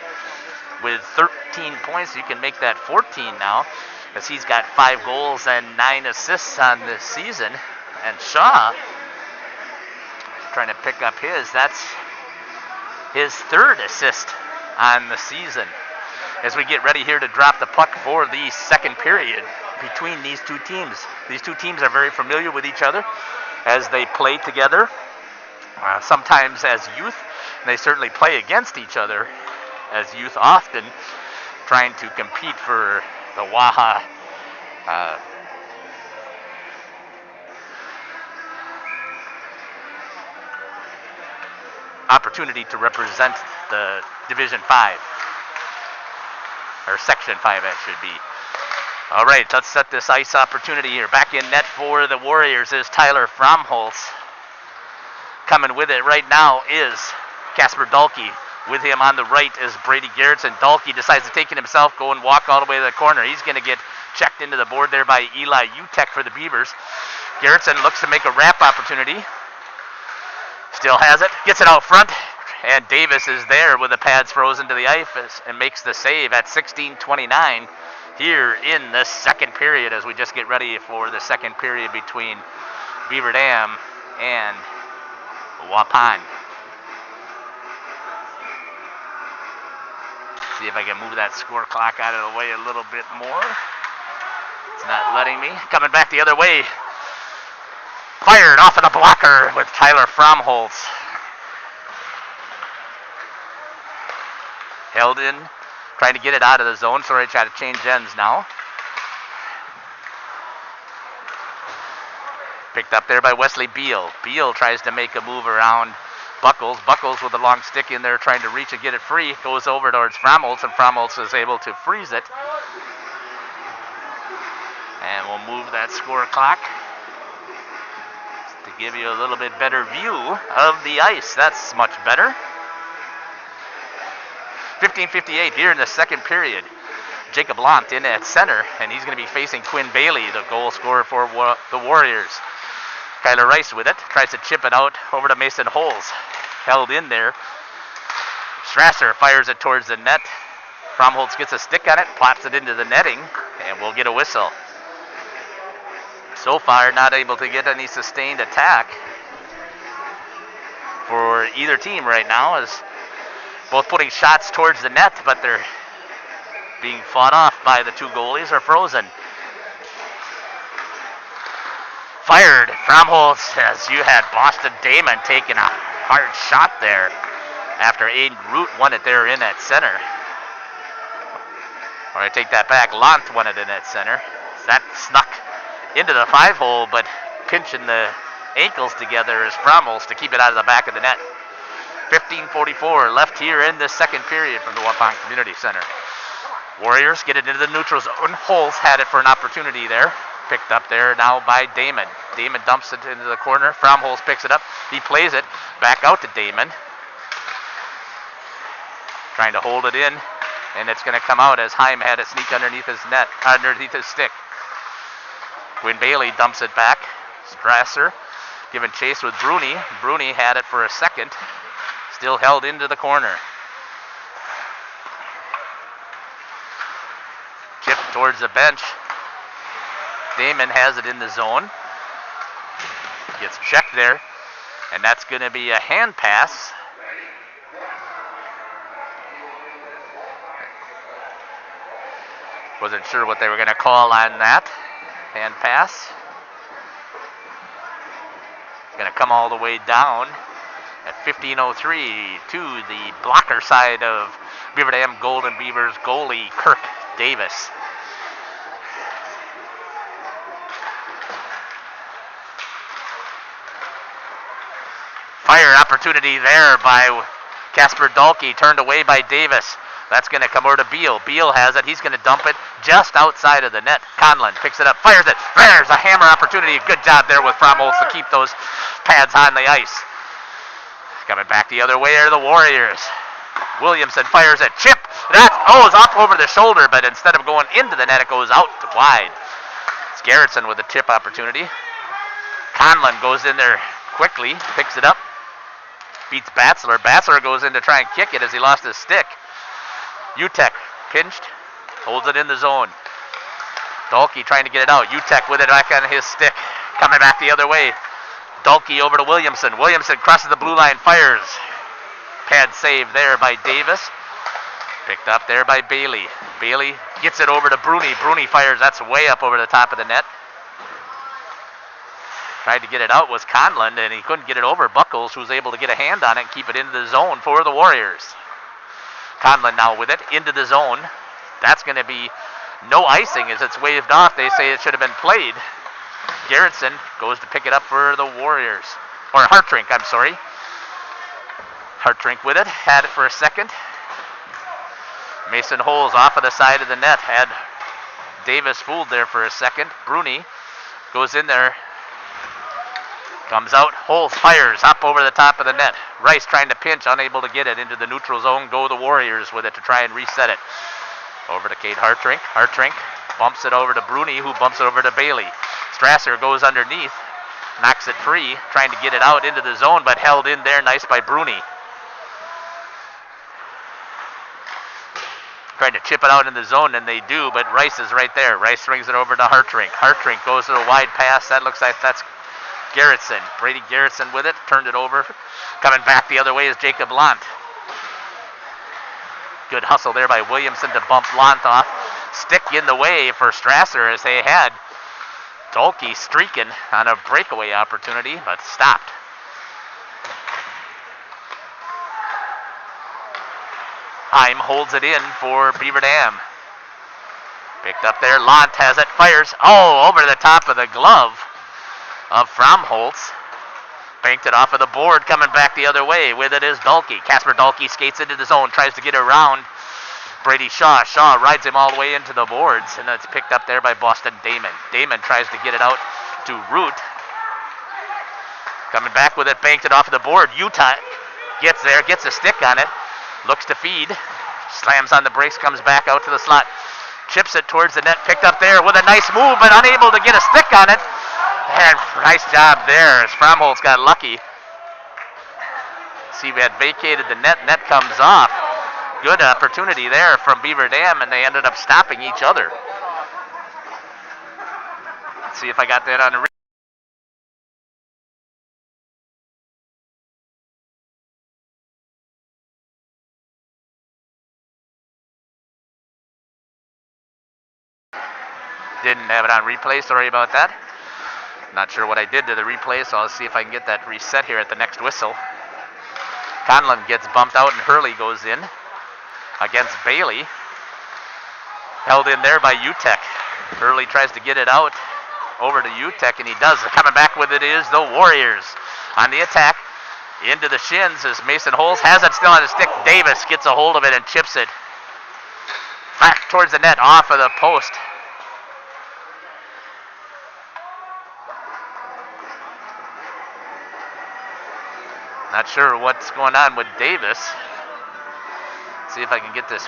with 13 points. You can make that 14 now, as he's got 5 goals and 9 assists on this season. And Shaw trying to pick up that's his 3rd assist on the season. As we get ready here to drop the puck for the second period between these two teams. These two teams are very familiar with each other as they play together, sometimes as youth. They certainly play against each other as youth, often trying to compete for the WIAA opportunity to represent the Division 5, or Section 5 it should be. All right, let's set this ice opportunity here. Back in net for the Warriors is Tyler Fromholz. Coming with it right now is Casper Dahlke. With him on the right is Brady Garrettson. Dahlke decides to take it himself, go and walk all the way to the corner. He's going to get checked into the board there by Eli Utek for the Beavers. Garrettson looks to make a wrap opportunity. Still has it, gets it out front, and Davis is there with the pads frozen to the ice and makes the save at 16:29 here in the second period, as we just get ready for the second period between Beaver Dam and Waupun. See if I can move that score clock out of the way a little bit more. It's not letting me. Coming back the other way. Fired off of the blocker with Tyler Fromholz. Held in, trying to get it out of the zone, so they try to change ends now. Picked up there by Wesley Beal. Beal tries to make a move around Buckles. Buckles with a long stick in there trying to reach and get it free. Goes over towards Fromholz, and Fromholz is able to freeze it. And we'll move that score clock to give you a little bit better view of the ice. That's much better. 15:58 here in the second period. Jacob Lant in at center, and he's going to be facing Quinn Bailey, the goal scorer for the Warriors. Kyler Rice with it, tries to chip it out over to Mason Holes. Held in there. Strasser fires it towards the net. Fromholz gets a stick on it, plops it into the netting, and we'll get a whistle. So far, not able to get any sustained attack for either team right now, as both putting shots towards the net, but they're being fought off by the two goalies or frozen. Fired. Fromholz, as you had Boston Damon taking a hard shot there after Aiden Root won it there in at center. Or I take that back, Lant won it in at center. That snuck into the 5-hole, but pinching the ankles together is Fromholz to keep it out of the back of the net. 15:44 left here in the second period from the Waupun Community Center. Warriors get it into the neutral zone. Holz had it for an opportunity there. Picked up there now by Damon. Damon dumps it into the corner. Fromholz picks it up. He plays it back out to Damon. Trying to hold it in, and it's going to come out as Heim had it sneak underneath his net, underneath his stick. Quinn Bailey dumps it back. Strasser giving chase with Bruni. Bruni had it for a second. Still held into the corner. Chip towards the bench. Damon has it in the zone. Gets checked there. And that's going to be a hand pass. Wasn't sure what they were going to call on that. Hand pass. Going to come all the way down at 15:03 to the blocker side of Beaver Dam Golden Beavers goalie Kirk Davis. Fire opportunity there by Casper Dahlke, turned away by Davis. That's going to come over to Beal. Beal has it. He's going to dump it just outside of the net. Conlon picks it up, fires it. There's a hammer opportunity. Good job there with Fromholz to keep those pads on the ice. Coming back the other way are the Warriors. Williamson fires it. Chip. That goes up over the shoulder, but instead of going into the net, it goes out wide. It's Garrettson with a tip opportunity. Conlon goes in there quickly, picks it up. Beats Batzler. Batzler goes in to try and kick it as he lost his stick. Utek pinched, holds it in the zone. Dahlke trying to get it out. Utek with it back on his stick. Coming back the other way. Dahlke over to Williamson. Williamson crosses the blue line, fires. Pad save there by Davis. Picked up there by Bailey. Bailey gets it over to Bruni. Bruni fires. That's way up over the top of the net. Tried to get it out was Conlon, and he couldn't get it over. Buckles, who was able to get a hand on it and keep it into the zone for the Warriors. Conlon now with it into the zone. That's going to be no icing as it's waved off. They say it should have been played. Garrettson goes to pick it up for the Warriors. Or Hartrink, I'm sorry. Hartrink with it. Had it for a second. Mason Holes off of the side of the net. Had Davis fooled there for a second. Bruni goes in there. Comes out, Holes fires up over the top of the net. Rice trying to pinch, unable to get it into the neutral zone. Go the Warriors with it to try and reset it. Over to Kate Hartrink. Hartrink bumps it over to Bruni, who bumps it over to Bailey. Strasser goes underneath, knocks it free, trying to get it out into the zone, but held in there nice by Bruni. Trying to chip it out in the zone, and they do, but Rice is right there. Rice swings it over to Hartrink. Hartrink goes to a wide pass. That looks like that's Garrettson. Brady Garrettson with it, turned it over. Coming back the other way is Jacob Lant. Good hustle there by Williamson to bump Lant off. Stick in the way for Strasser as they had Dahlke streaking on a breakaway opportunity, but stopped. Heim holds it in for Beaver Dam. Picked up there, Lant has it, fires. Oh, over the top of the glove of Fromholz. Banked it off of the board, coming back the other way. With it is Dahlke. Casper Dahlke skates into the zone, tries to get around Brady Shaw. Shaw rides him all the way into the boards, and it's picked up there by Boston Damon. Damon tries to get it out to Root. Coming back with it, banked it off of the board. Utah gets there, gets a stick on it, looks to feed, slams on the brakes, comes back out to the slot. Chips it towards the net, picked up there with a nice move, but unable to get a stick on it. And nice job there as Fromholz got lucky. See, we had vacated the net. Net comes off. Good opportunity there from Beaver Dam, and they ended up stopping each other. Let's see if I got that on the Didn't have it on replay. Sorry about that. Not sure what I did to the replay, so I'll see if I can get that reset here at the next whistle. Conlon gets bumped out and Hurley goes in against Bailey. Held in there by Utek. Hurley tries to get it out over to UTEC, and he does. Coming back with it is the Warriors on the attack. Into the shins as Mason Holes has it still on his stick. Davis gets a hold of it and chips it back towards the net, off of the post. Not sure what's going on with Davis. See if I can get this.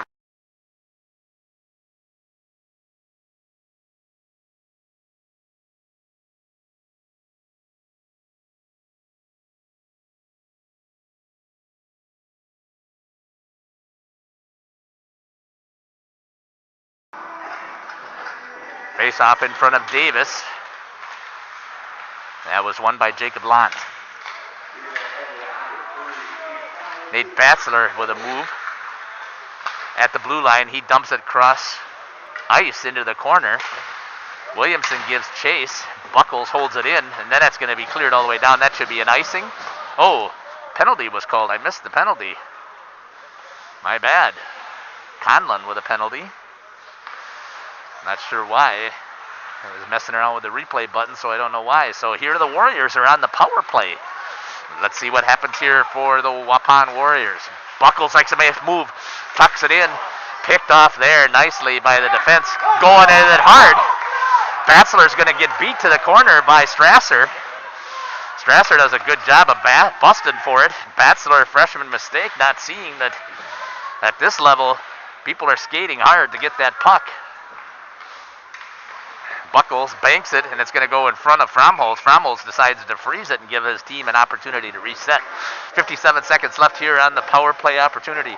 Face off in front of Davis. That was won by Jacob Lant. Nate Batzler with a move at the blue line. He dumps it across ice into the corner. Williamson gives chase. Buckles holds it in, and then that's going to be cleared all the way down. That should be an icing. Oh, penalty was called. I missed the penalty. My bad. Conlon with a penalty. Not sure why. I was messing around with the replay button, so I don't know why. So here the Warriors are on the power play. Let's see what happens here for the Waupun Warriors. Buckles likes to make a move, tucks it in, picked off there nicely by the defense, going at it hard. Batzler's going to get beat to the corner by Strasser. Strasser does a good job of busting for it. Batzler, freshman mistake, not seeing that at this level, people are skating hard to get that puck. Buckles banks it, and it's going to go in front of Fromholz. Fromholz decides to freeze it and give his team an opportunity to reset. 57 seconds left here on the power play opportunity.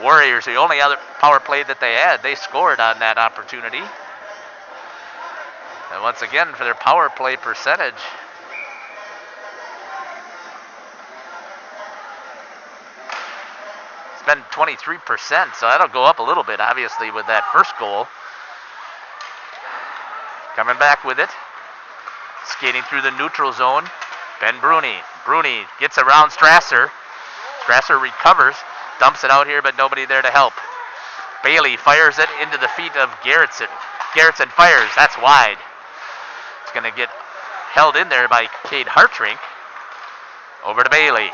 Warriors, the only other power play that they had, they scored on that opportunity. And once again, for their power play percentage, it's been 23%, so that'll go up a little bit, obviously, with that first goal. Coming back with it. Skating through the neutral zone. Ben Bruni. Bruni gets around Strasser. Strasser recovers. Dumps it out here, but nobody there to help. Bailey fires it into the feet of Gerritsen. Gerritsen fires. That's wide. It's going to get held in there by Cade Hartrink. Over to Bailey.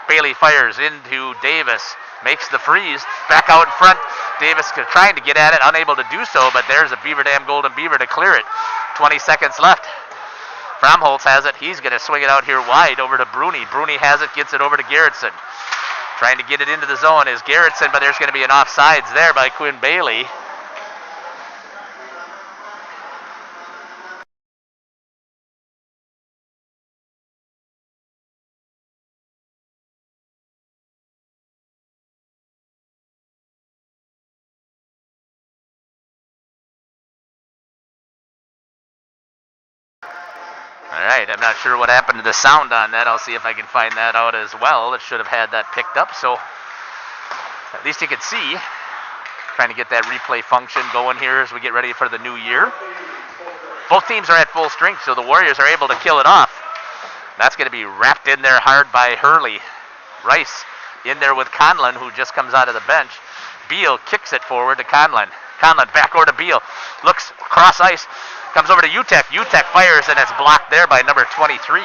Bailey fires into Davis. Makes the freeze. Back out in front. Davis trying to get at it, unable to do so, but there's a Beaver Dam Golden Beaver to clear it. 20 seconds left. Fromholz has it. He's going to swing it out here wide over to Bruni. Bruni has it, gets it over to Gerritsen. Trying to get it into the zone is Gerritsen, but there's going to be an offsides there by Quinn Bailey. All right, I'm not sure what happened to the sound on that. I'll see if I can find that out as well. It should have had that picked up, so at least you can see. Trying to get that replay function going here as we get ready for the new year. Both teams are at full strength, so the Warriors are able to kill it off. That's going to be wrapped in there hard by Hurley. Rice in there with Conlon, who just comes out of the bench. Beal kicks it forward to Conlon. Conlon back over to Beal. Looks across ice. Comes over to UTEC. UTEC fires, and it's blocked there by number 23.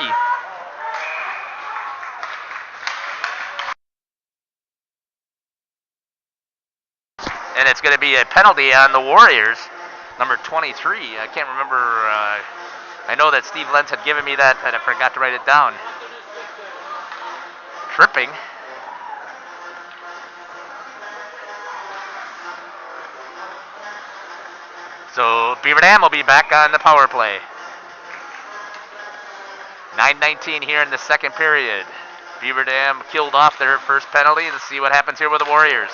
And it's going to be a penalty on the Warriors. Number 23. I can't remember. I know that Steve Lentz had given me that, and I forgot to write it down. Tripping. So Beaver Dam will be back on the power play. 9:19 here in the second period. Beaver Dam killed off their first penalty. Let's see what happens here with the Warriors.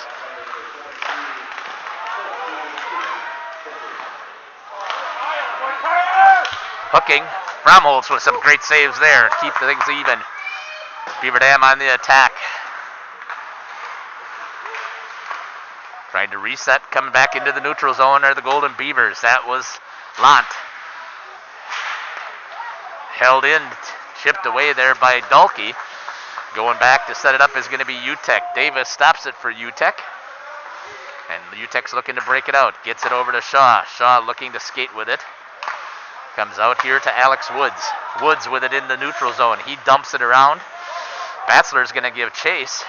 Hooking. Fromholz with some great saves there. Keep things even. Beaver Dam on the attack. Trying to reset, coming back into the neutral zone are the Golden Beavers. That was Lant. Held in, chipped away there by Dalkey. Going back to set it up is going to be UTEC. Davis stops it for UTEC. And UTEC's looking to break it out. Gets it over to Shaw. Shaw looking to skate with it. Comes out here to Alex Woods. Woods with it in the neutral zone. He dumps it around. Batzler's going to give chase.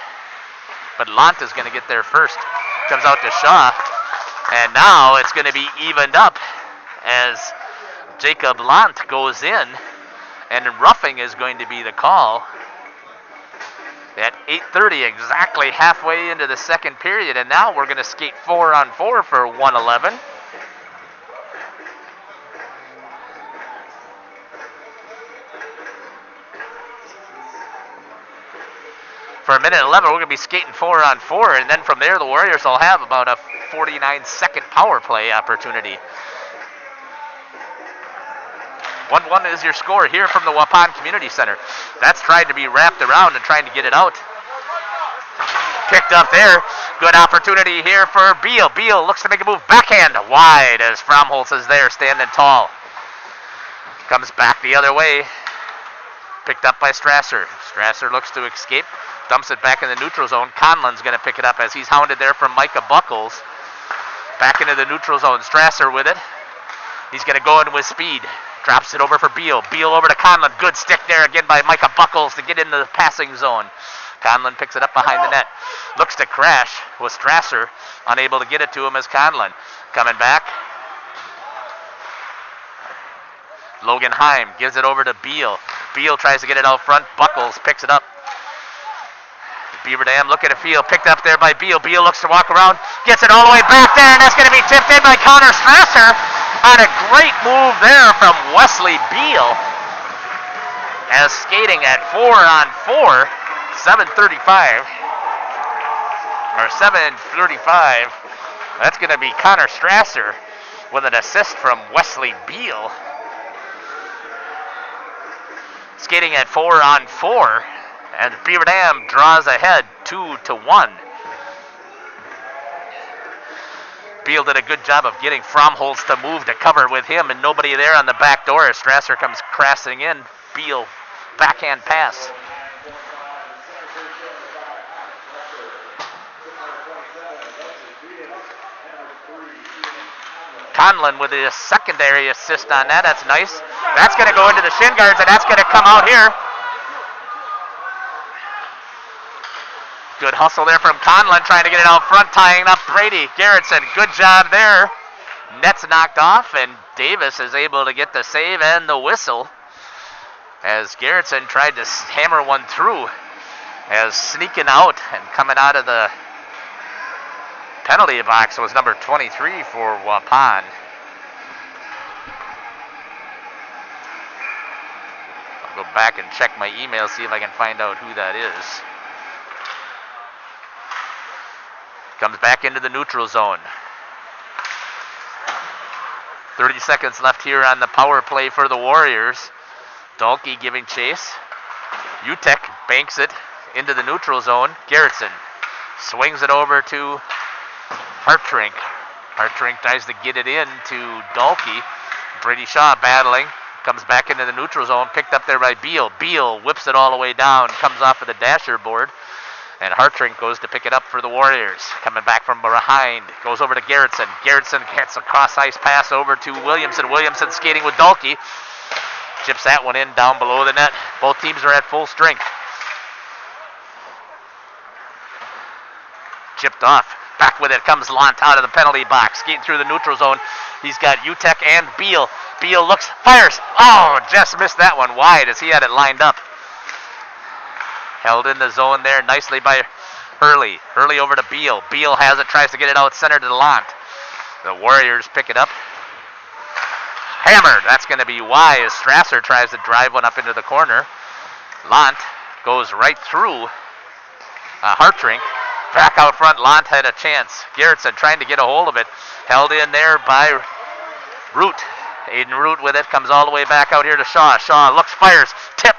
But Lant is going to get there first. Comes out to Shaw. And now it's going to be evened up as Jacob Lant goes in. And roughing is going to be the call. At 8:30, exactly halfway into the second period. And now we're going to skate 4-on-4 for 111. For a minute 11, we're going to be skating 4-on-4, and then from there, the Warriors will have about a 49-second power play opportunity. 1-1 is your score here from the Waupun Community Center. That's trying to be wrapped around and trying to get it out. Picked up there. Good opportunity here for Beal. Beal looks to make a move backhand wide as Fromholz is there standing tall. Comes back the other way. Picked up by Strasser. Strasser looks to escape. Dumps it back in the neutral zone. Conlon's going to pick it up as he's hounded there from Micah Buckles. Back into the neutral zone. Strasser with it. He's going to go in with speed. Drops it over for Beal. Beal over to Conlon. Good stick there again by Micah Buckles to get into the passing zone. Conlon picks it up behind the net. Looks to crash with Strasser. Unable to get it to him as Conlon. Coming back. Logan Heim gives it over to Beal. Beal tries to get it out front. Buckles picks it up. Beaver Dam looking at field. Picked up there by Beal. Beal looks to walk around. Gets it all the way back there, and that's going to be tipped in by Connor Strasser. On a great move there from Wesley Beal. As skating at 4-on-4. 7:35. Or 7:35. That's going to be Connor Strasser with an assist from Wesley Beal. Skating at 4-on-4. And Beaver Dam draws ahead 2-1. Beal did a good job of getting Fromholz to move to cover with him, and nobody there on the back door as Strasser comes crashing in. Beal, backhand pass. Conlon with a secondary assist on that. That's nice. That's going to go into the shin guards, and that's going to come out here. Good hustle there from Conlon, trying to get it out front, tying up Brady Garrettson. Good job there. Net's knocked off, and Davis is able to get the save and the whistle as Garrettson tried to hammer one through. As sneaking out and coming out of the penalty box was number 23 for Waupun. I'll go back and check my email, see if I can find out who that is. Comes back into the neutral zone. 30 seconds left here on the power play for the Warriors. Dahlke giving chase. UTEC banks it into the neutral zone. Garrettson swings it over to Hartrink. Hartrink tries to get it in to Dahlke. Brady Shaw battling. Comes back into the neutral zone. Picked up there by Beal. Beal whips it all the way down. Comes off of the dasher board. And Hartrink goes to pick it up for the Warriors. Coming back from behind. Goes over to Garrettson. Garrettson gets a cross-ice pass over to Williamson. Williamson skating with Dahlke. Chips that one in down below the net. Both teams are at full strength. Chipped off. Back with it comes Lant out of the penalty box. Skating through the neutral zone. He's got UTEC and Beal. Beal looks, fires. Oh, just missed that one wide as he had it lined up. Held in the zone there nicely by Hurley. Hurley over to Beal. Beal has it, tries to get it out center to Lant. The Warriors pick it up. Hammered. That's going to be wide as Strasser tries to drive one up into the corner. Lant goes right through Hartrink. Back out front, Lant had a chance. Garrettson trying to get a hold of it. Held in there by Root. Aiden Root with it. Comes all the way back out here to Shaw. Shaw looks, fires. Tip.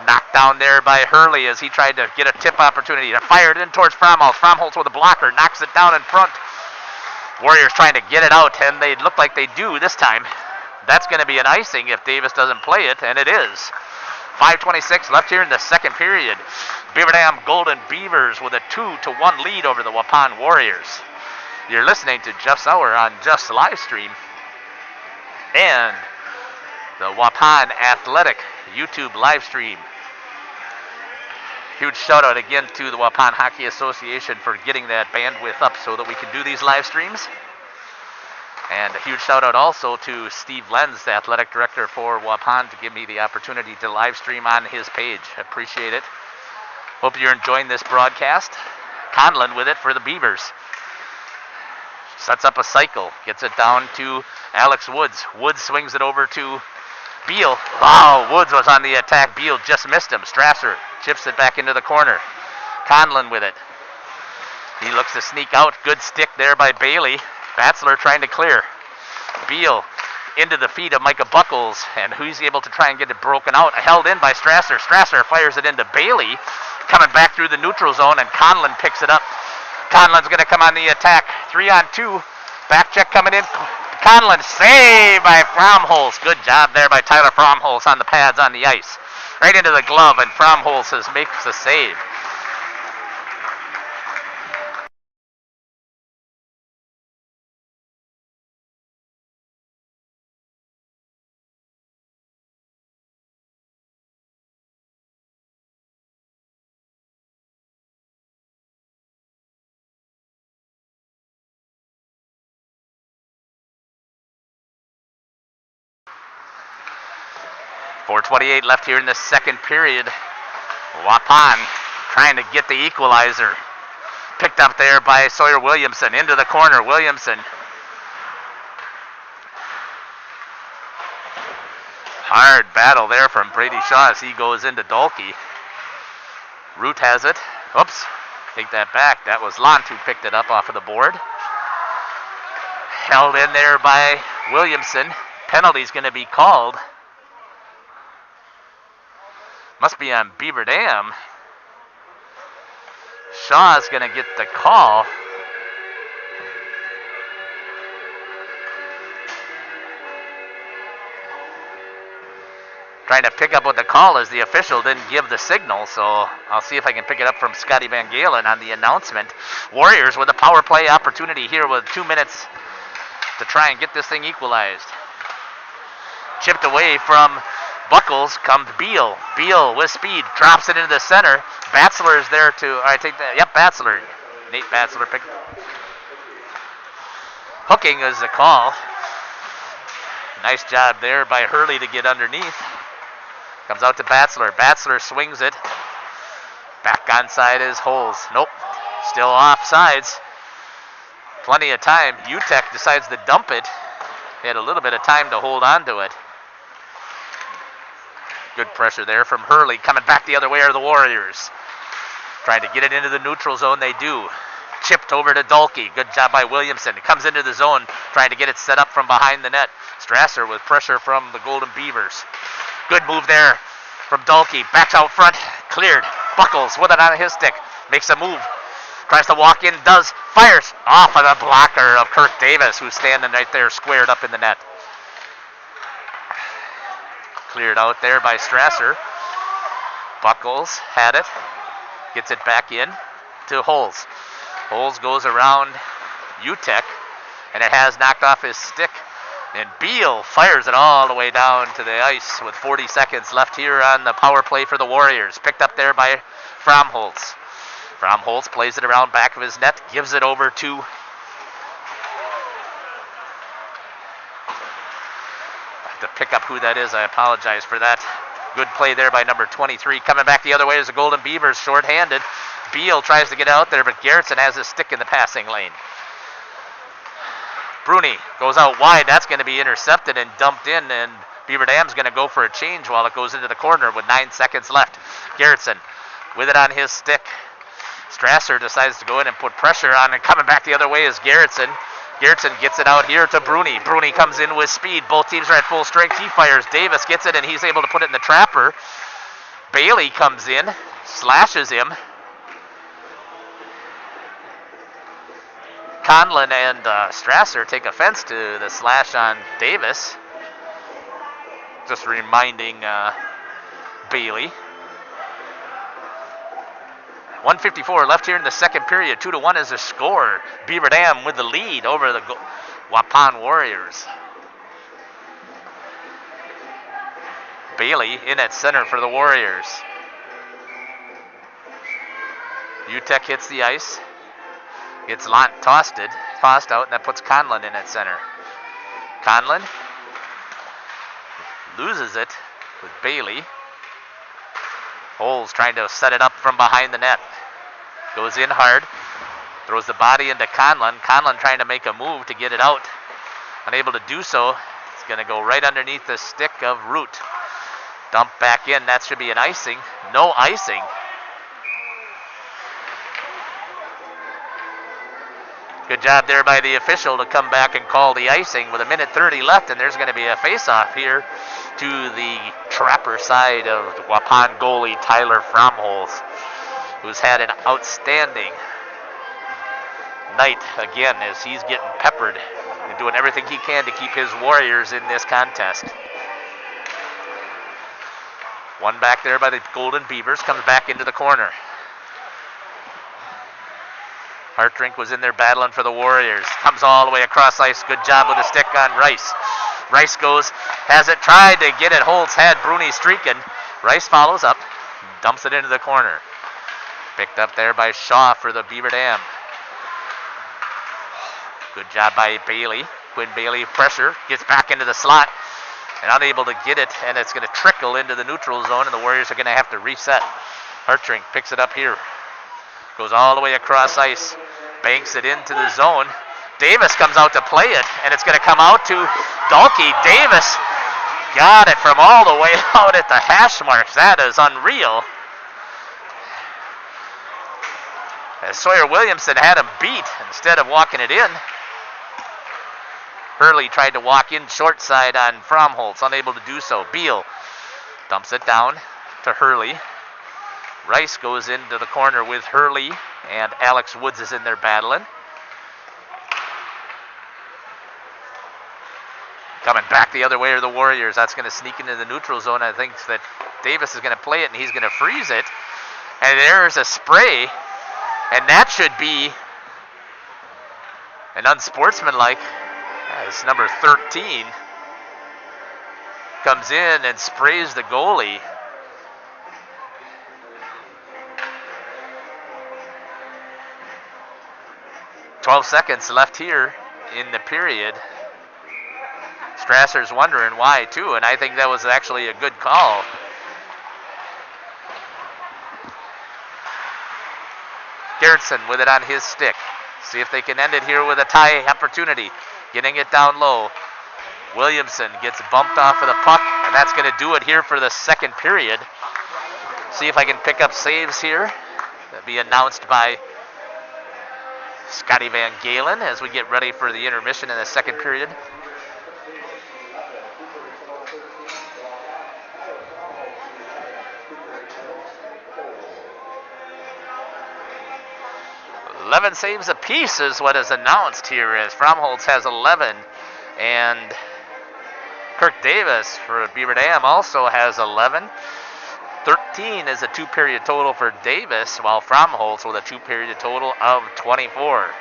Knocked down there by Hurley as he tried to get a tip opportunity. To fire it in towards Fromholz. Fromholz with a blocker. Knocks it down in front. Warriors trying to get it out, and they look like they do this time. That's going to be an icing if Davis doesn't play it, and it is. 5:26 left here in the second period. Beaver Dam Golden Beavers with a 2-1 lead over the Waupun Warriors. You're listening to Jeff's Hour on Jeff's Livestream and the Waupun Athletic YouTube livestream. Huge shout out again to the Waupun Hockey Association for getting that bandwidth up so that we can do these live streams. And a huge shout out also to Steve Lenz, the athletic director for Waupun, to give me the opportunity to live stream on his page. Appreciate it. Hope you're enjoying this broadcast. Conlon with it for the Beavers. Sets up a cycle, gets it down to Alex Woods. Woods swings it over to Beal. Oh, Woods was on the attack. Beal just missed him. Strasser chips it back into the corner. Conlon with it. He looks to sneak out. Good stick there by Bailey. Batzler trying to clear. Beal into the feet of Micah Buckles, and who's able to try and get it broken out. Held in by Strasser. Strasser fires it into Bailey, coming back through the neutral zone, and Conlon picks it up. Conlon's going to come on the attack. 3-on-2. Back check coming in. Conlon saved by Fromholz. Good job there by Tyler Fromholz on the pads on the ice. Right into the glove, and Fromholz makes the save. .4:28 left here in the second period. Waupun trying to get the equalizer. Picked up there by Sawyer Williamson. Into the corner, Williamson. Hard battle there from Brady Shaw as he goes into Dolke. Root has it. Oops, take that back. That was Lant who picked it up off of the board. Held in there by Williamson. Penalty's going to be called. Must be on Beaver Dam. Shaw's going to get the call. Trying to pick up what the call is. The official didn't give the signal, so I'll see if I can pick it up from Scotty Van Galen on the announcement. Warriors with a power play opportunity here with 2 minutes to try and get this thing equalized. Chipped away from Buckles comes Beal. Beal with speed drops it into the center. Batzler is there to. I take that. Yep, Batzler. Nate Batzler picked. Hooking is the call. Nice job there by Hurley to get underneath. Comes out to Batzler. Batzler swings it. Back onside is Holes. Nope. Still offsides. Plenty of time. UTEC decides to dump it. They had a little bit of time to hold on to it. Good pressure there from Hurley. Coming back the other way are the Warriors. Trying to get it into the neutral zone. They do. Chipped over to Dolke. Good job by Williamson. It comes into the zone. Trying to get it set up from behind the net. Strasser with pressure from the Golden Beavers. Good move there from Dolke. Backs out front. Cleared. Buckles with it on his stick. Makes a move. Tries to walk in. Does. Fires off of the blocker of Kirk Davis, who's standing right there squared up in the net. Cleared out there by Strasser. Buckles had it. Gets it back in to Holes. Holes goes around UTEC, and it has knocked off his stick. And Beal fires it all the way down to the ice with 40 seconds left here on the power play for the Warriors. Picked up there by Fromholz. Fromholz plays it around back of his net, gives it over to to pick up who that is. I apologize for that. Good play there by number 23. Coming back the other way is the Golden Beavers, short-handed. Beal tries to get out there, but Garrettson has his stick in the passing lane. Bruni goes out wide. That's going to be intercepted and dumped in, and Beaver Dam's going to go for a change while it goes into the corner with 9 seconds left. Garrettson with it on his stick. Strasser decides to go in and put pressure on, and coming back the other way is Garrettson. Garrettson gets it out here to Bruni. Bruni comes in with speed. Both teams are at full strength. He fires. Davis gets it, and he's able to put it in the trapper. Bailey comes in, slashes him. Conlon and Strasser take offense to the slash on Davis. Just reminding Bailey. 1:54 left here in the second period. 2-1 is the score. Beaver Dam with the lead over the Waupun Warriors. Bailey in at center for the Warriors. UTEC hits the ice. Gets tossed out, and that puts Conlon in at center. Conlon loses it with Bailey. Holes trying to set it up from behind the net. Goes in hard. Throws the body into Conlon. Conlon trying to make a move to get it out. Unable to do so. It's going to go right underneath the stick of Root. Dump back in. That should be an icing. No icing. Good job there by the official to come back and call the icing with 1:30 left, and there's going to be a face-off here to the Trapper side of Waupun goalie Tyler Fromholz, who's had an outstanding night again as he's getting peppered and doing everything he can to keep his Warriors in this contest. One back there by the Golden Beavers, comes back into the corner. Hartrink was in there battling for the Warriors. Comes all the way across ice. Good job with the stick on Rice. Rice goes, has it tried to get it. Holtz had Bruni streaking. Rice follows up, dumps it into the corner. Picked up there by Shaw for the Beaver Dam. Good job by Bailey. Quinn Bailey pressure, gets back into the slot and unable to get it, and it's going to trickle into the neutral zone, and the Warriors are going to have to reset. Hartrink picks it up here. Goes all the way across ice. Banks it into the zone. Davis comes out to play it, and it's going to come out to Dalkey. Davis got it from all the way out at the hash marks. That is unreal. As Sawyer Williamson had him beat instead of walking it in. Hurley tried to walk in short side on Fromholz, unable to do so. Beal dumps it down to Hurley. Rice goes into the corner with Hurley, and Alex Woods is in there battling. Coming back the other way are the Warriors. That's going to sneak into the neutral zone. I think that Davis is going to play it, and he's going to freeze it. And there's a spray, and that should be an unsportsmanlike. As number 13 comes in and sprays the goalie. "12 seconds left here in the period." Strasser's wondering why too, and I think that was actually a good call. Gerritsen with it on his stick. See if they can end it here with a tie opportunity. Getting it down low. Williamson gets bumped off of the puck, and that's going to do it here for the second period. See if I can pick up saves here. That'll be announced by Scotty Van Galen as we get ready for the intermission in the second period. "11 saves apiece is what is announced here, as Fromholz has 11, and Kirk Davis for Beaver Dam also has 11. 13 is a two-period total for Davis, while Fromholz with a two-period total of 24.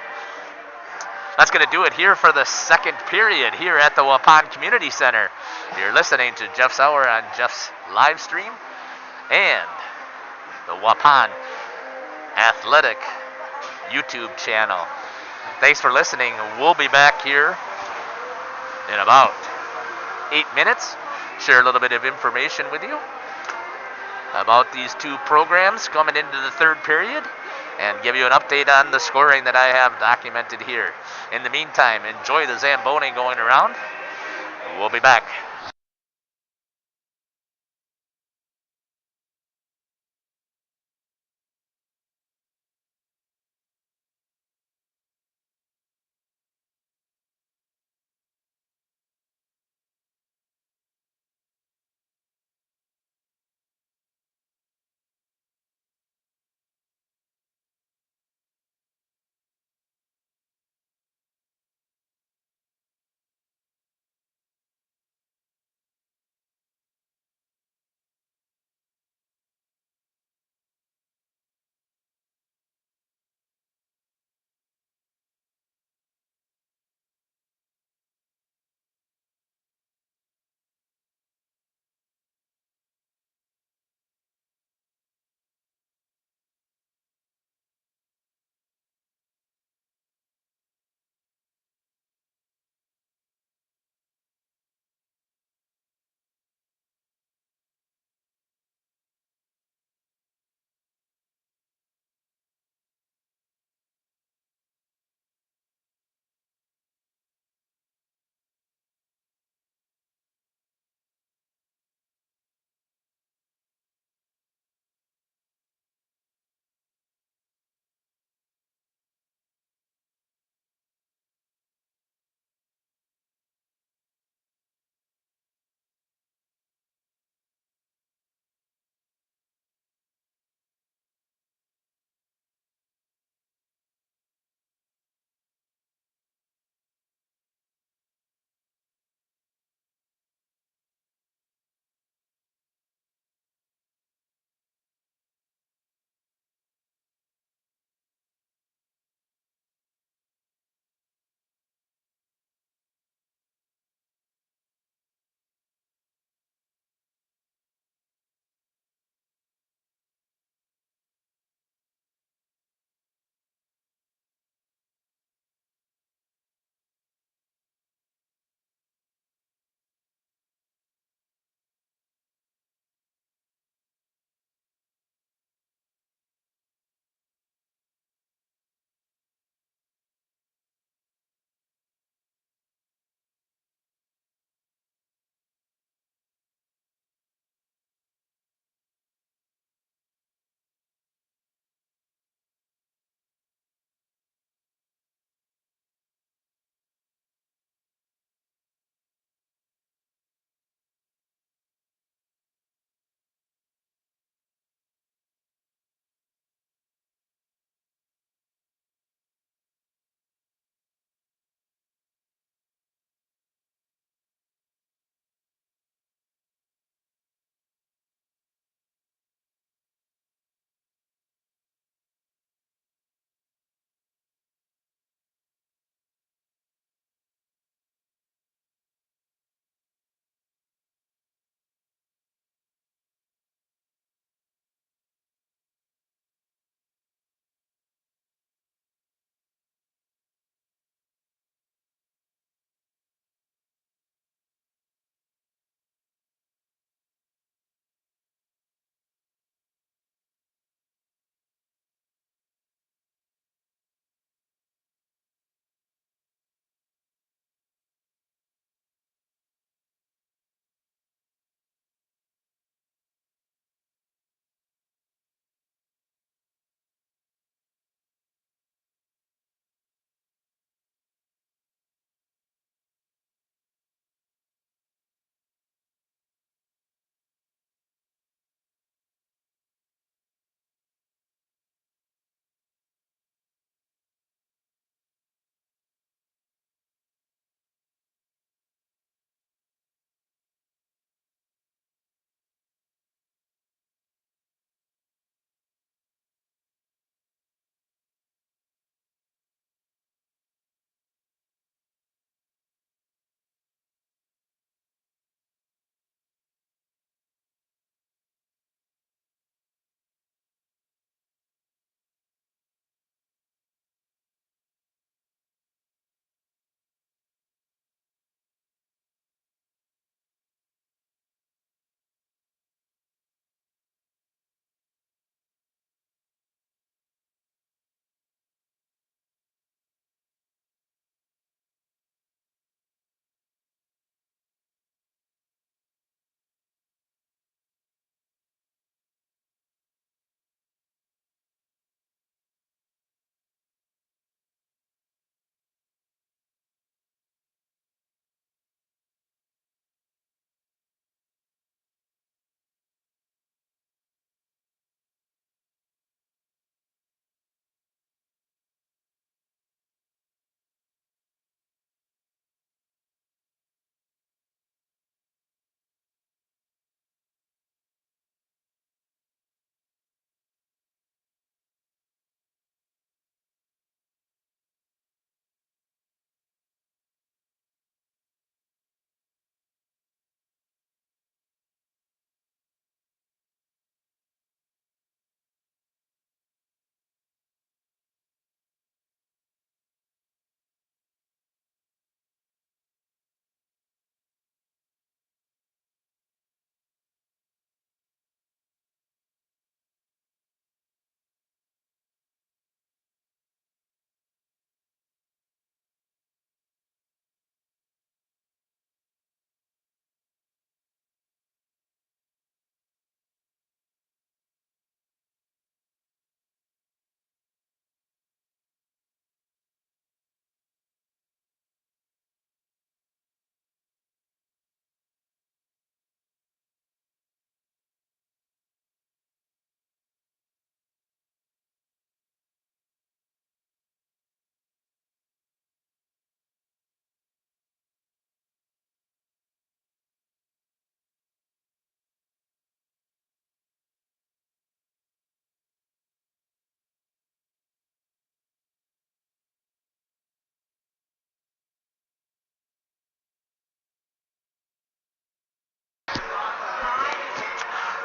That's going to do it here for the second period here at the Waupun Community Center. You're listening to Jeff's Hour on Jeff's live stream and the Waupun Athletic YouTube channel. Thanks for listening. We'll be back here in about 8 minutes. Share a little bit of information with you about these two programs coming into the third period and give you an update on the scoring that I have documented here. In the meantime, enjoy the Zamboni going around. We'll be back.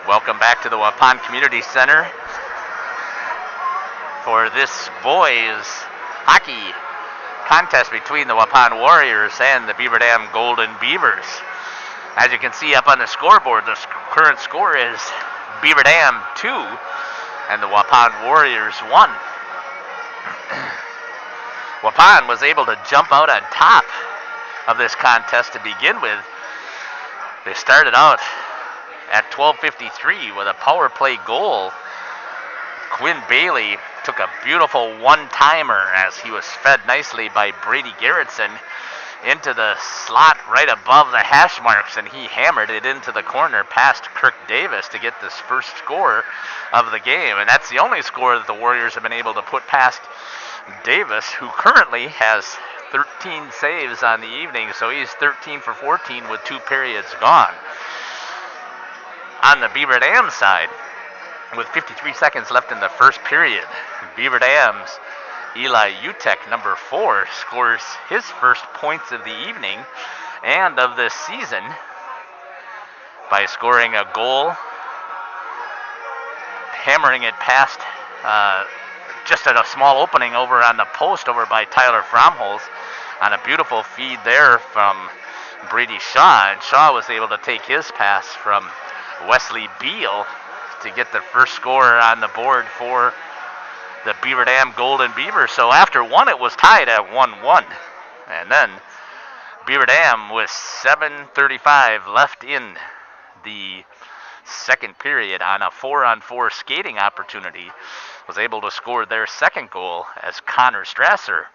Welcome back to the Waupun Community Center for this boys hockey contest between the Waupun Warriors and the Beaver Dam Golden Beavers. As you can see up on the scoreboard, the current score is Beaver Dam 2 and the Waupun Warriors 1. Waupun was able to jump out on top of this contest to begin with. They started out at 12:53 with a power play goal. Quinn Bailey took a beautiful one-timer as he was fed nicely by Brady Garrettson into the slot right above the hash marks, and he hammered it into the corner past Kirk Davis to get this first score of the game. And that's the only score that the Warriors have been able to put past Davis, who currently has 13 saves on the evening, so he's 13 for 14 with 2 periods gone. On the Beaver Dam side, with 53 seconds left in the first period, Beaver Dam's Eli Utek, number 4, scores his first points of the evening and of this season by scoring a goal, hammering it past just at a small opening over on the post over by Tyler Fromholz on a beautiful feed there from Brady Shaw, and Shaw was able to take his pass from Wesley Beal to get the first score on the board for the Beaver Dam Golden Beavers. So after one, it was tied at 1-1. And then Beaver Dam, with 7:35 left in the second period on a 4-on-4 skating opportunity, was able to score their second goal as Connor Strasser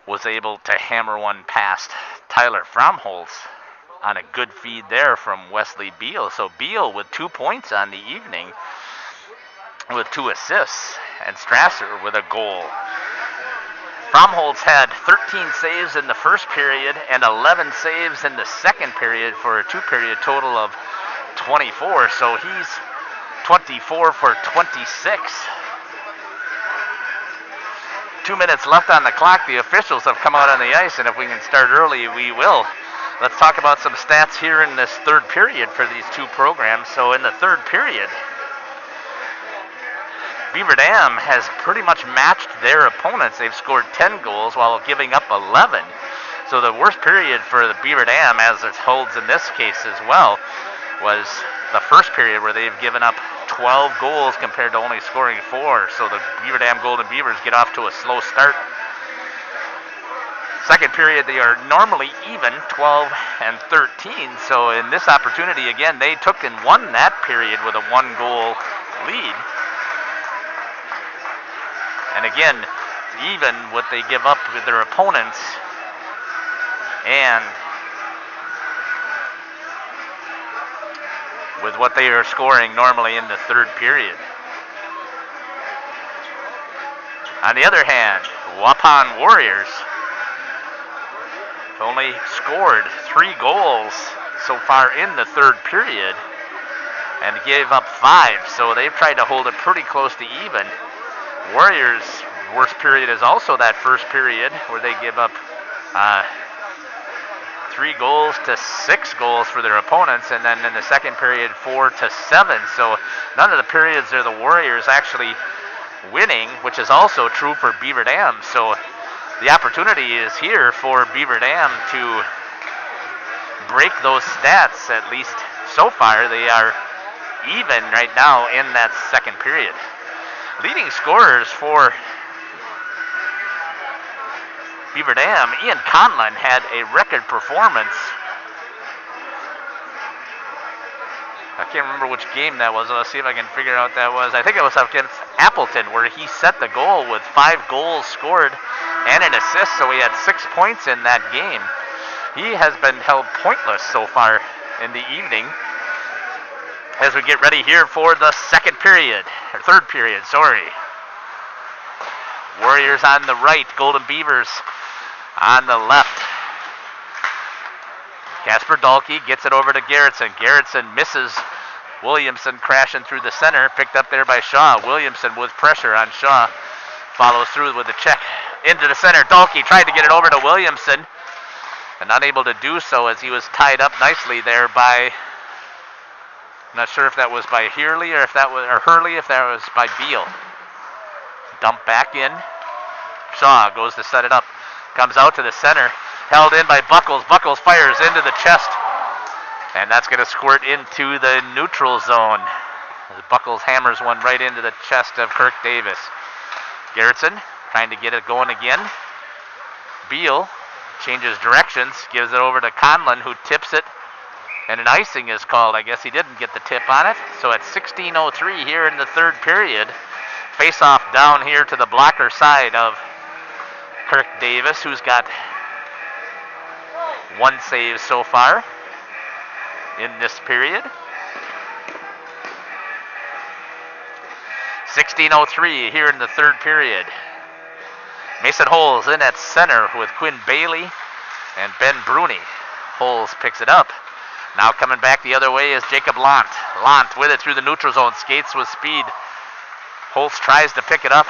was able to hammer one past Tyler Fromholz on a good feed there from Wesley Beal. So Beal with 2 points on the evening with 2 assists, and Strasser with a goal. Fromholz had 13 saves in the first period and 11 saves in the second period for a 2-period total of 24. So he's 24 for 26. 2 minutes left on the clock. The officials have come out on the ice, and if we can start early, we will. Let's talk about some stats here in this third period for these two programs. So in the third period, Beaver Dam has pretty much matched their opponents. They've scored 10 goals while giving up 11. So the worst period for the Beaver Dam, as it holds in this case as well, was the first period where they've given up 12 goals compared to only scoring 4. So the Beaver Dam Golden Beavers get off to a slow start. Second period, they are normally even, 12 and 13. So in this opportunity, again, they took and won that period with a 1-goal lead. And again, even what they give up with their opponents, and with what they are scoring normally in the third period. On the other hand, Waupun Warriors only scored 3 goals so far in the third period and gave up 5, so they've tried to hold it pretty close to even. Warriors' worst period is also that first period where they give up 3 goals to 6 goals for their opponents, and then in the second period 4 to 7. So none of the periods are the Warriors actually winning, which is also true for Beaver Dam. So the opportunity is here for Beaver Dam to break those stats. At least so far, they are even right now in that second period. Leading scorers for Beaver Dam, Ian Conlon had a record performance. I can't remember which game that was. Let's see if I can figure out what that was. I think it was against Appleton, where he set the goal with 5 goals scored and an assist, so he had 6 points in that game. He has been held pointless so far in the evening as we get ready here for the third period. Warriors on the right, Golden Beavers on the left. Casper Dahlke gets it over to Garrettson. Garrettson misses Williamson crashing through the center, picked up there by Shaw. Williamson with pressure on Shaw follows through with the check into the center. Dahlke tried to get it over to Williamson and unable to do so as he was tied up nicely there by Not sure if that was by Hurley or Hurley, if that was by Beal. Dump back in. Shaw goes to set it up. Comes out to the center. Held in by Buckles. Buckles fires into the chest. And that's going to squirt into the neutral zone. As Buckles hammers one right into the chest of Kirk Davis. Garrettson trying to get it going again. Beal changes directions, gives it over to Conlon, who tips it, and an icing is called. I guess he didn't get the tip on it. So at 16:03 here in the third period, face-off down here to the blocker side of Kirk Davis, who's got one save so far in this period. 16:03 here in the third period. Mason Holes in at center with Quinn Bailey and Ben Bruni. Holes picks it up. Now coming back the other way is Jacob Lant. Lant with it through the neutral zone, skates with speed. Holtz tries to pick it up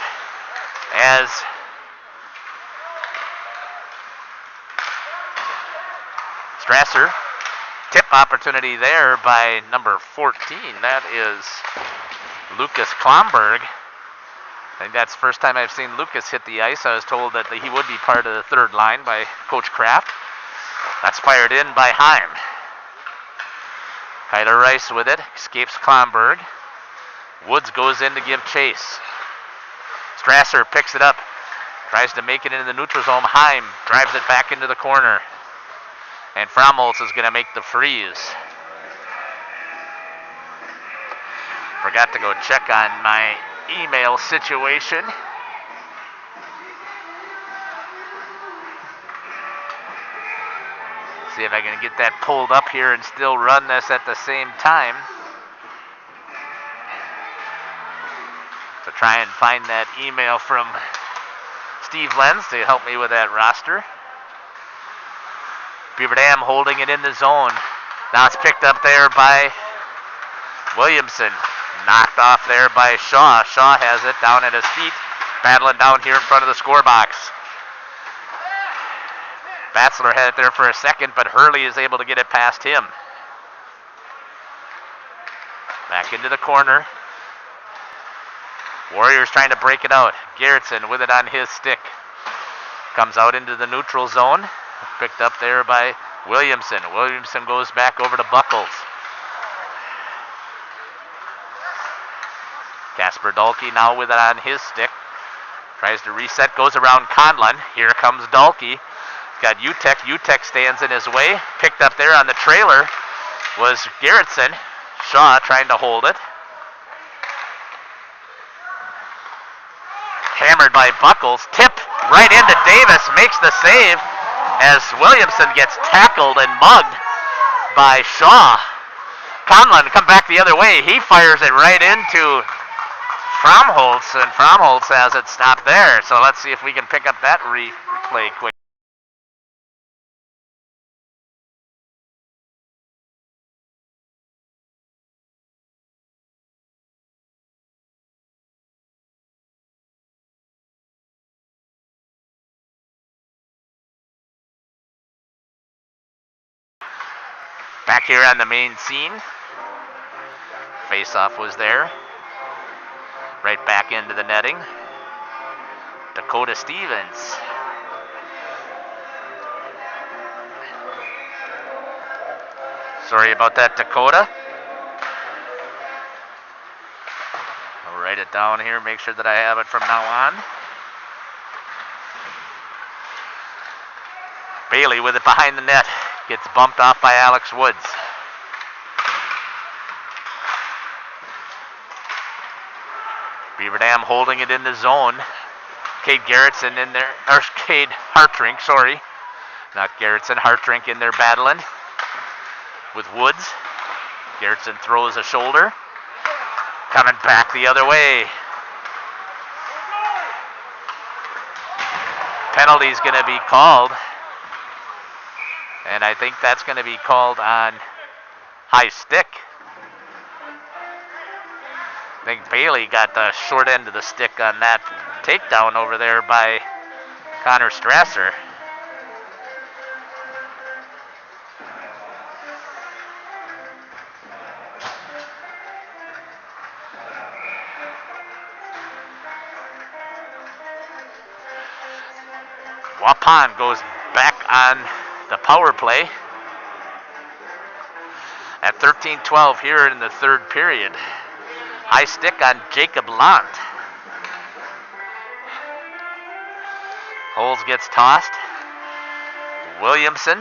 as Strasser. Tip opportunity there by number 14. That is Lucas Klomberg. I think that's the first time I've seen Lucas hit the ice. I was told that he would be part of the third line by Coach Kraft. That's fired in by Heim. Kyler Rice with it, escapes Klomberg. Woods goes in to give chase. Strasser picks it up, tries to make it into the neutral zone. Heim drives it back into the corner. And Fromholtz is going to make the freeze. Forgot to go check on my email situation. See if I can get that pulled up here and still run this at the same time. So try and find that email from Steve Lenz to help me with that roster. Beaver Dam holding it in the zone. Now it's picked up there by Williamson. Knocked off there by Shaw. Shaw has it down at his feet, battling down here in front of the score box. Batzler had it there for a second, but Hurley is able to get it past him. Back into the corner. Warriors trying to break it out. Garrettson with it on his stick. Comes out into the neutral zone. Picked up there by Williamson. Williamson goes back over to Buckles. Casper Dahlke now with it on his stick. Tries to reset, goes around Conlon. Here comes Dahlke. Got Utek. Utek stands in his way. Picked up there on the trailer was Garrettson. Shaw trying to hold it. Hammered by Buckles. Tip right into Davis. Makes the save as Williamson gets tackled and mugged by Shaw. Conlon come back the other way. He fires it right into Fromholtz, and Fromholtz has it stopped there. So let's see if we can pick up that replay quick. Back here on the main scene. Face-off was there. Right back into the netting. Dakota Stevens. Sorry about that, Dakota. I'll write it down here, make sure that I have it from now on. Bailey with it behind the net. Gets bumped off by Alex Woods. Beaver Dam holding it in the zone. Cade Garrettson in there, or Cade Hartrink, sorry. Not Garrettson, Hartrink in there battling with Woods. Garrettson throws a shoulder. Coming back the other way. Penalty's going to be called. And I think that's going to be called on high stick. I think Bailey got the short end of the stick on that takedown over there by Connor Strasser. Waupun goes back on the power play at 13-12 here in the third period. High stick on Jacob Lant. Holes gets tossed. Williamson.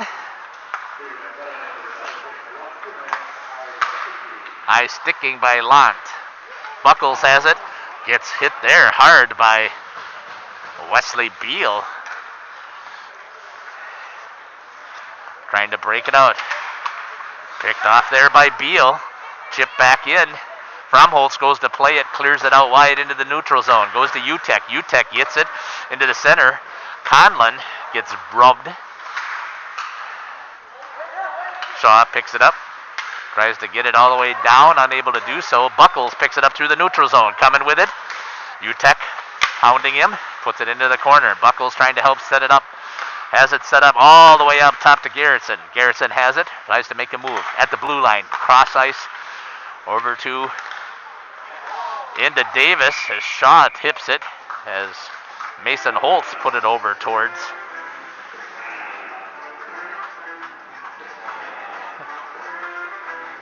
High sticking by Lant. Buckles has it. Gets hit there hard by Wesley Beal. Trying to break it out. Picked off there by Beal. Chip back in. Fromholtz goes to play it, clears it out wide into the neutral zone. Goes to Utek. Utek gets it into the center. Conlon gets rubbed. Shaw picks it up. Tries to get it all the way down, unable to do so. Buckles picks it up through the neutral zone, coming with it. Utek pounding him, puts it into the corner. Buckles trying to help set it up. Has it set up all the way up top to Garrettson. Garrettson has it, tries to make a move at the blue line. Cross ice over to into Davis as Shaw tips it as Mason Holtz put it over towards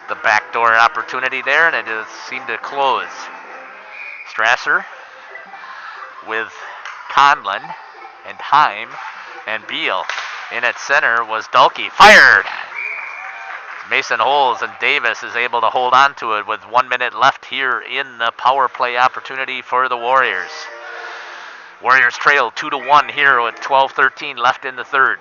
the backdoor opportunity there, and it just seemed to close. Strasser with Conlon and Heim and Beal. In at center was Dulke. Fired! Mason Holes and Davis is able to hold on to it with 1 minute left here in the power play opportunity for the Warriors. Warriors trail 2-1 here with 12-13 left in the third.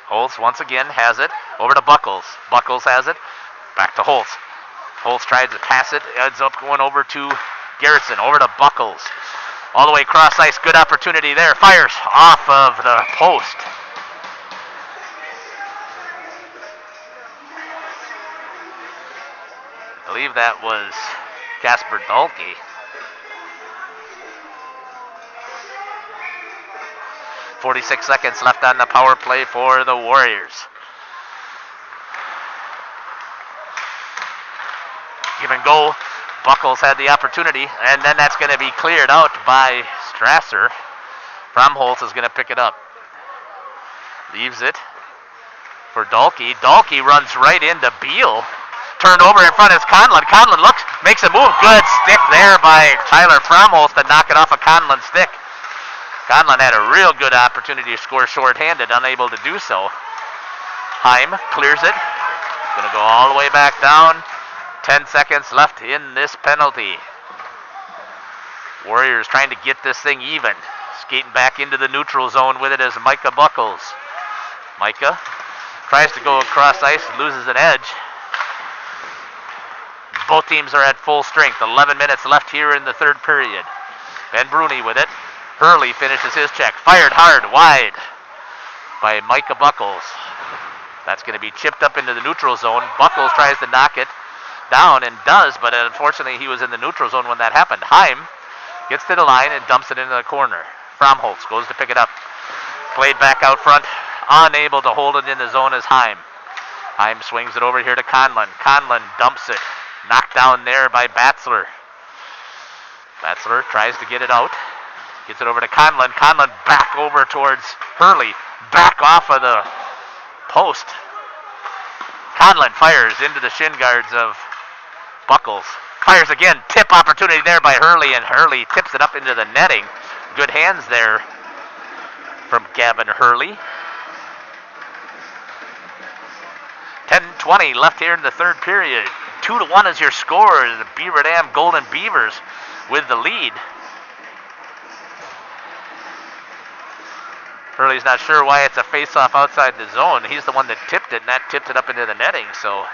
Holtz once again has it over to Buckles. Buckles has it back to Holtz. Holtz tries to pass it, ends up going over to Garrettson, over to Buckles. All the way across ice, good opportunity there. Fires off of the post. I believe that was Casper Dulke. .46 seconds left on the power play for the Warriors. Give and go. Buckles had the opportunity, and then that's going to be cleared out by Strasser. Fromholtz is going to pick it up. Leaves it for Dulke. Dulke runs right into Beal. Turned over in front is Conlon. Conlon looks, makes a move. Good stick there by Tyler Fromholtz to knock it off a Conlon stick. Conlon had a real good opportunity to score shorthanded, unable to do so. Heim clears it. Going to go all the way back down. 10 seconds left in this penalty. Warriors trying to get this thing even. Skating back into the neutral zone with it is Micah Buckles. Micah tries to go across ice, loses an edge. Both teams are at full strength. 11 minutes left here in the third period. Ben Bruni with it. Hurley finishes his check. Fired hard, wide by Micah Buckles. That's going to be chipped up into the neutral zone. Buckles tries to knock it down and does, but unfortunately he was in the neutral zone when that happened. Heim gets to the line and dumps it into the corner. Fromholtz goes to pick it up. Played back out front. Unable to hold it in the zone is Heim. Heim swings it over here to Conlon. Conlon dumps it. Knocked down there by Batzler. Batzler tries to get it out. Gets it over to Conlon. Conlon back over towards Hurley. Back off of the post. Conlon fires into the shin guards of Buckles. Fires again. Tip opportunity there by Hurley, and Hurley tips it up into the netting. Good hands there from Gavin Hurley. 10:20 left here in the third period. 2-1 is your score. The Beaver Dam Golden Beavers with the lead. Hurley's not sure why it's a face-off outside the zone. He's the one that tipped it, and that tipped it up into the netting, so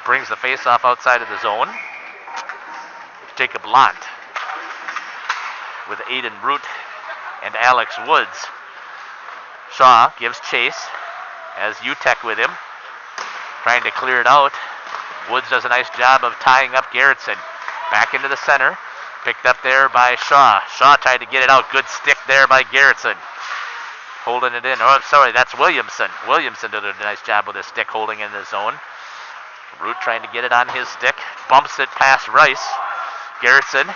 brings the face-off outside of the zone. Jacob Lant with Aiden Root and Alex Woods. Shaw gives chase, has Utek with him, trying to clear it out. Woods does a nice job of tying up Garrettson. Back into the center, picked up there by Shaw. Shaw tried to get it out. Good stick there by Garrettson. Holding it in. Oh, sorry, that's Williamson. Williamson did a nice job with his stick holding in the zone. Root trying to get it on his stick. Bumps it past Rice. Garrettson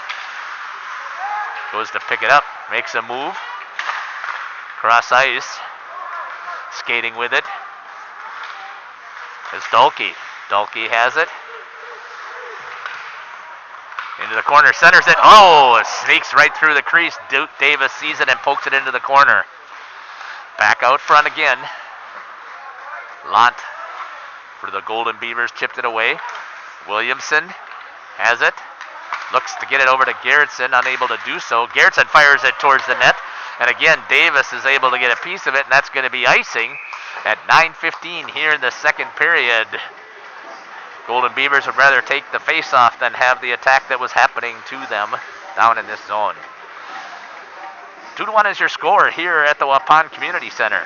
Goes to pick it up. Makes a move. Cross ice. Skating with it. It's Dulke. Dulke has it. Into the corner. Centers it. Oh, it sneaks right through the crease. Duke Davis sees it and pokes it into the corner. Back out front again. Lant for the Golden Beavers chipped it away. Williamson has it. Looks to get it over to Garrettson, unable to do so. Garrettson fires it towards the net. And again, Davis is able to get a piece of it, and that's going to be icing at 9:15 here in the second period. Golden Beavers would rather take the face-off than have the attack that was happening to them down in this zone. 2-1 is your score here at the Waupun Community Center.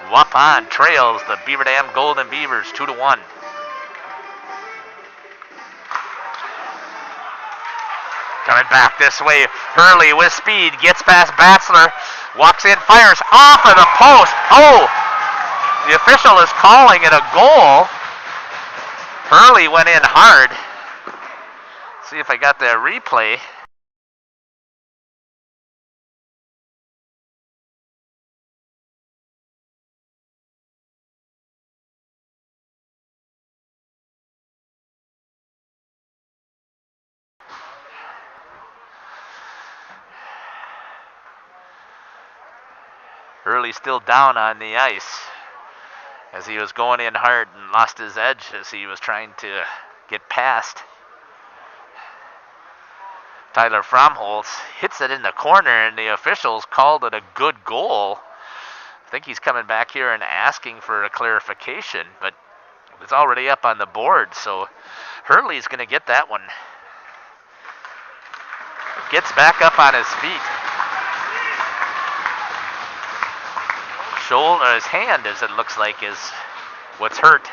Waupun trails the Beaver Dam Golden Beavers 2-1. Coming back this way, Hurley with speed, gets past Batzler, walks in, fires off of the post. Oh, the official is calling it a goal. Hurley went in hard. See if I got the replay. Hurley still down on the ice as he was going in hard and lost his edge as he was trying to get past. Tyler Fromholz hits it in the corner and the officials called it a good goal. I think he's coming back here and asking for a clarification, but it's already up on the board, so Hurley's going to get that one. Gets back up on his feet. Shoulder, his hand, as it looks like, is what's hurt.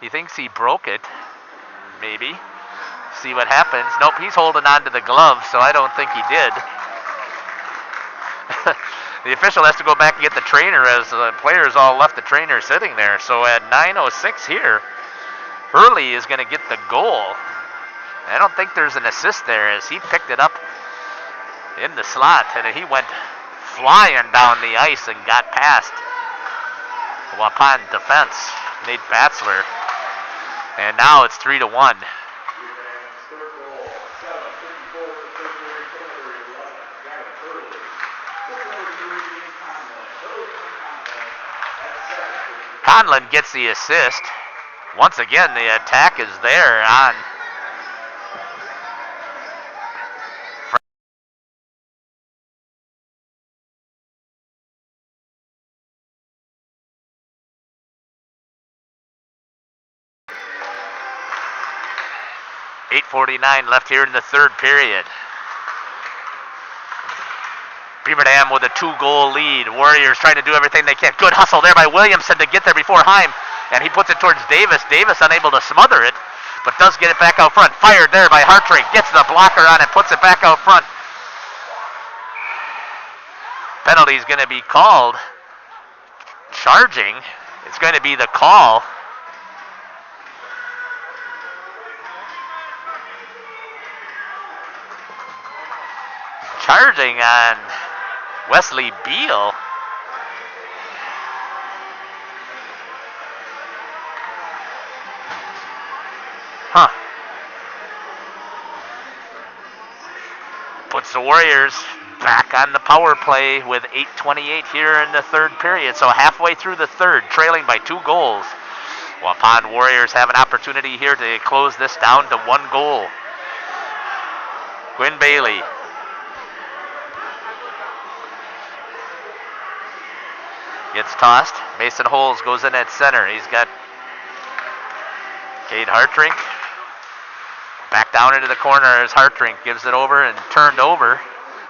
He thinks he broke it, maybe. See what happens. Nope, he's holding on to the glove, so I don't think he did. The official has to go back and get the trainer as the players all left the trainer sitting there. So at 9:06 here, Hurley is going to get the goal. I don't think there's an assist there as he picked it up in the slot and he went flying down the ice and got past the Waupun defense, Nate Batzler. And now it's 3-1. Conlon gets the assist. Once again, the attack is there on .49 left here in the third period. Beaver Dam with a 2-goal lead. Warriors trying to do everything they can. Good hustle there by Williamson to get there before Heim. And he puts it towards Davis. Davis unable to smother it, but does get it back out front. Fired there by Hartrink. Gets the blocker on it, puts it back out front. Penalty is going to be called. Charging. It's going to be the call. Charging on Wesley Beal. Puts the Warriors back on the power play with 8:28 here in the third period. So halfway through the third, trailing by 2 goals. Waupun Warriors have an opportunity here to close this down to 1 goal. Quinn Bailey. Gets tossed. Mason Holes goes in at center. He's got Cade Hartrink. Back down into the corner as Hartrink gives it over and turned over.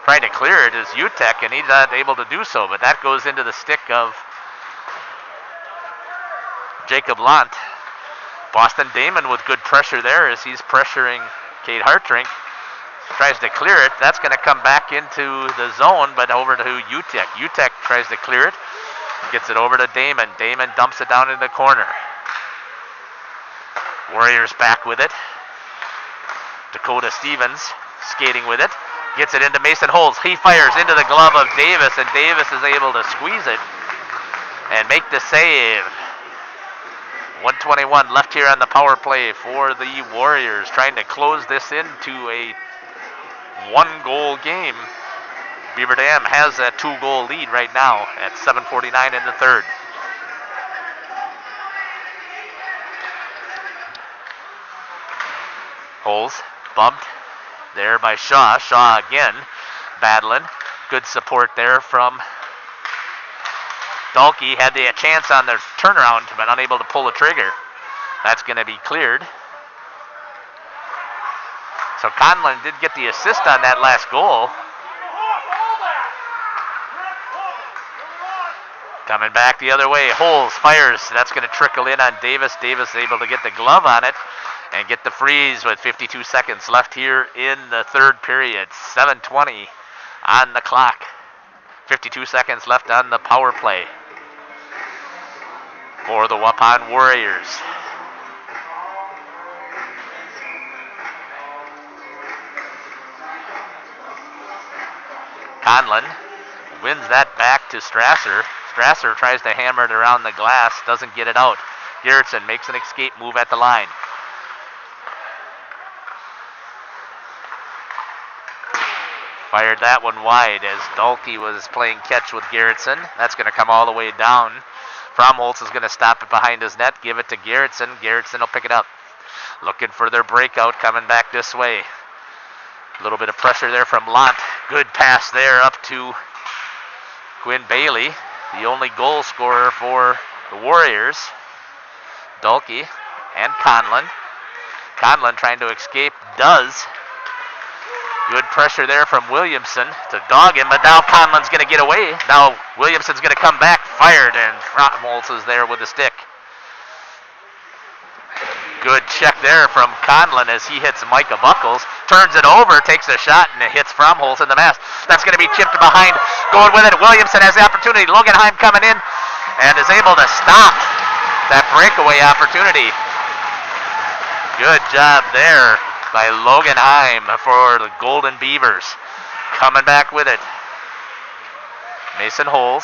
Trying to clear it is Utek, and he's not able to do so, but that goes into the stick of Jacob Lant. Boston Damon with good pressure there as he's pressuring Cade Hartrink. Tries to clear it. That's going to come back into the zone, but over to Utek. Utek tries to clear it. Gets it over to Damon. Damon dumps it down in the corner. Warriors back with it. Dakota Stevens skating with it. Gets it into Mason Holtz. He fires into the glove of Davis, and Davis is able to squeeze it and make the save. 1:21 left here on the power play for the Warriors, trying to close this into a one-goal game. Beaver Dam has a 2-goal lead right now at 7:49 in the third. Holes bumped there by Shaw. Shaw again battling. Good support there from Dahlke. Had a chance on their turnaround, but unable to pull the trigger. That's going to be cleared. So Conlon did get the assist on that last goal. Coming back the other way, Holes fires. That's going to trickle in on Davis. Davis able to get the glove on it and get the freeze with 52 seconds left here in the third period. 7:20 on the clock. 52 seconds left on the power play for the Waupun Warriors. Conlon wins that back to Strasser. Strasser tries to hammer it around the glass, doesn't get it out. Garrettson makes an escape move at the line. Fired that one wide as Dahlke was playing catch with Garrettson. That's going to come all the way down. Fromholz is going to stop it behind his net, give it to Garrettson. Garrettson will pick it up. Looking for their breakout, coming back this way. A little bit of pressure there from Lont. Good pass there up to Quinn Bailey, the only goal scorer for the Warriors. Dahlke and Conlon. Conlon trying to escape, does. Good pressure there from Williamson to dog him, but now Conlon's going to get away. Now Williamson's going to come back, fired, and Fromholz is there with the stick. Good check there from Conlon as he hits Micah Buckles. Turns it over, takes a shot, and it hits Fromholz in the mask. That's going to be chipped behind. Going with it, Williamson has the opportunity. Loganheim coming in and is able to stop that breakaway opportunity. Good job there by Loganheim for the Golden Beavers. Coming back with it. Mason Holes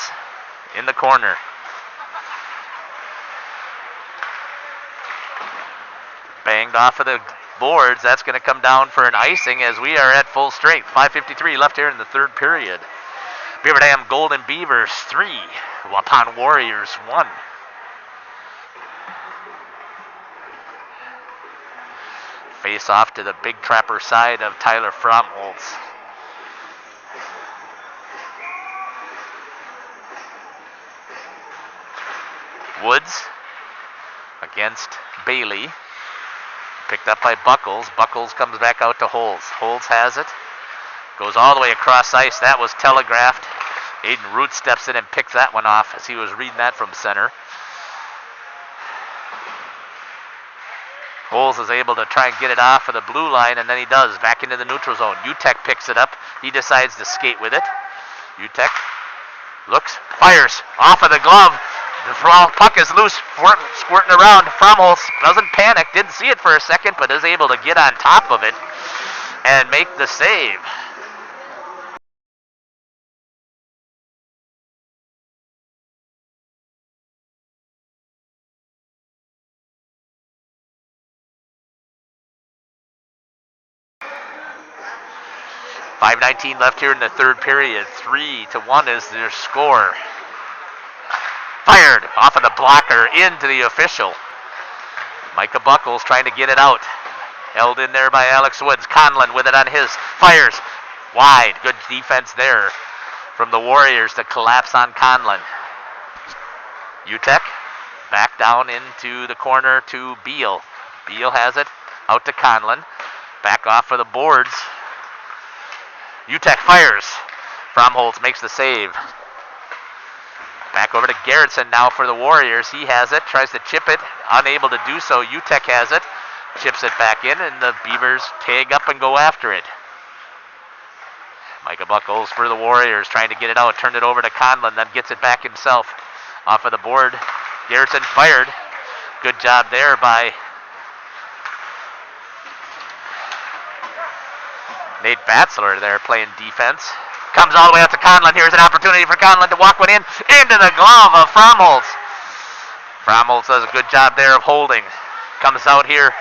in the corner. Banged off of the boards. That's going to come down for an icing as we are at full strength. 5:53 left here in the third period. Beaver Dam Golden Beavers 3. Waupun Warriors 1. Face off to the big trapper side of Tyler Fromholz. Woods against Bailey. Picked up by Buckles. Buckles comes back out to Holes. Holes has it. Goes all the way across ice. That was telegraphed. Aiden Root steps in and picks that one off as he was reading that from center. Holes is able to try and get it off of the blue line, and then he does. Back into the neutral zone. Utek picks it up. He decides to skate with it. Utek looks, fires off of the glove. The puck is loose, squirting around. Fromholz doesn't panic, didn't see it for a second, but is able to get on top of it and make the save. .5:19 left here in the third period. 3-1 is their score. Fired off of the blocker into the official. Micah Buckles trying to get it out. Held in there by Alex Woods. Conlon with it on his. Fires wide. Good defense there from the Warriors to collapse on Conlon. Utek back down into the corner to Beal. Beal has it out to Conlon. Back off for the boards. Utek fires. Fromholz makes the save. Back over to Garrettson now for the Warriors. He has it, tries to chip it, unable to do so. Utek has it, chips it back in, and the Beavers tag up and go after it. Micah Buckles for the Warriors, trying to get it out, turned it over to Conlon, then gets it back himself. Off of the board, Garrettson fired. Good job there by Nate Batzler there playing defense. Comes all the way out to Conlon. Here's an opportunity for Conlon to walk one into the glove of Fromholtz. Fromholtz does a good job there of holding. Comes out here.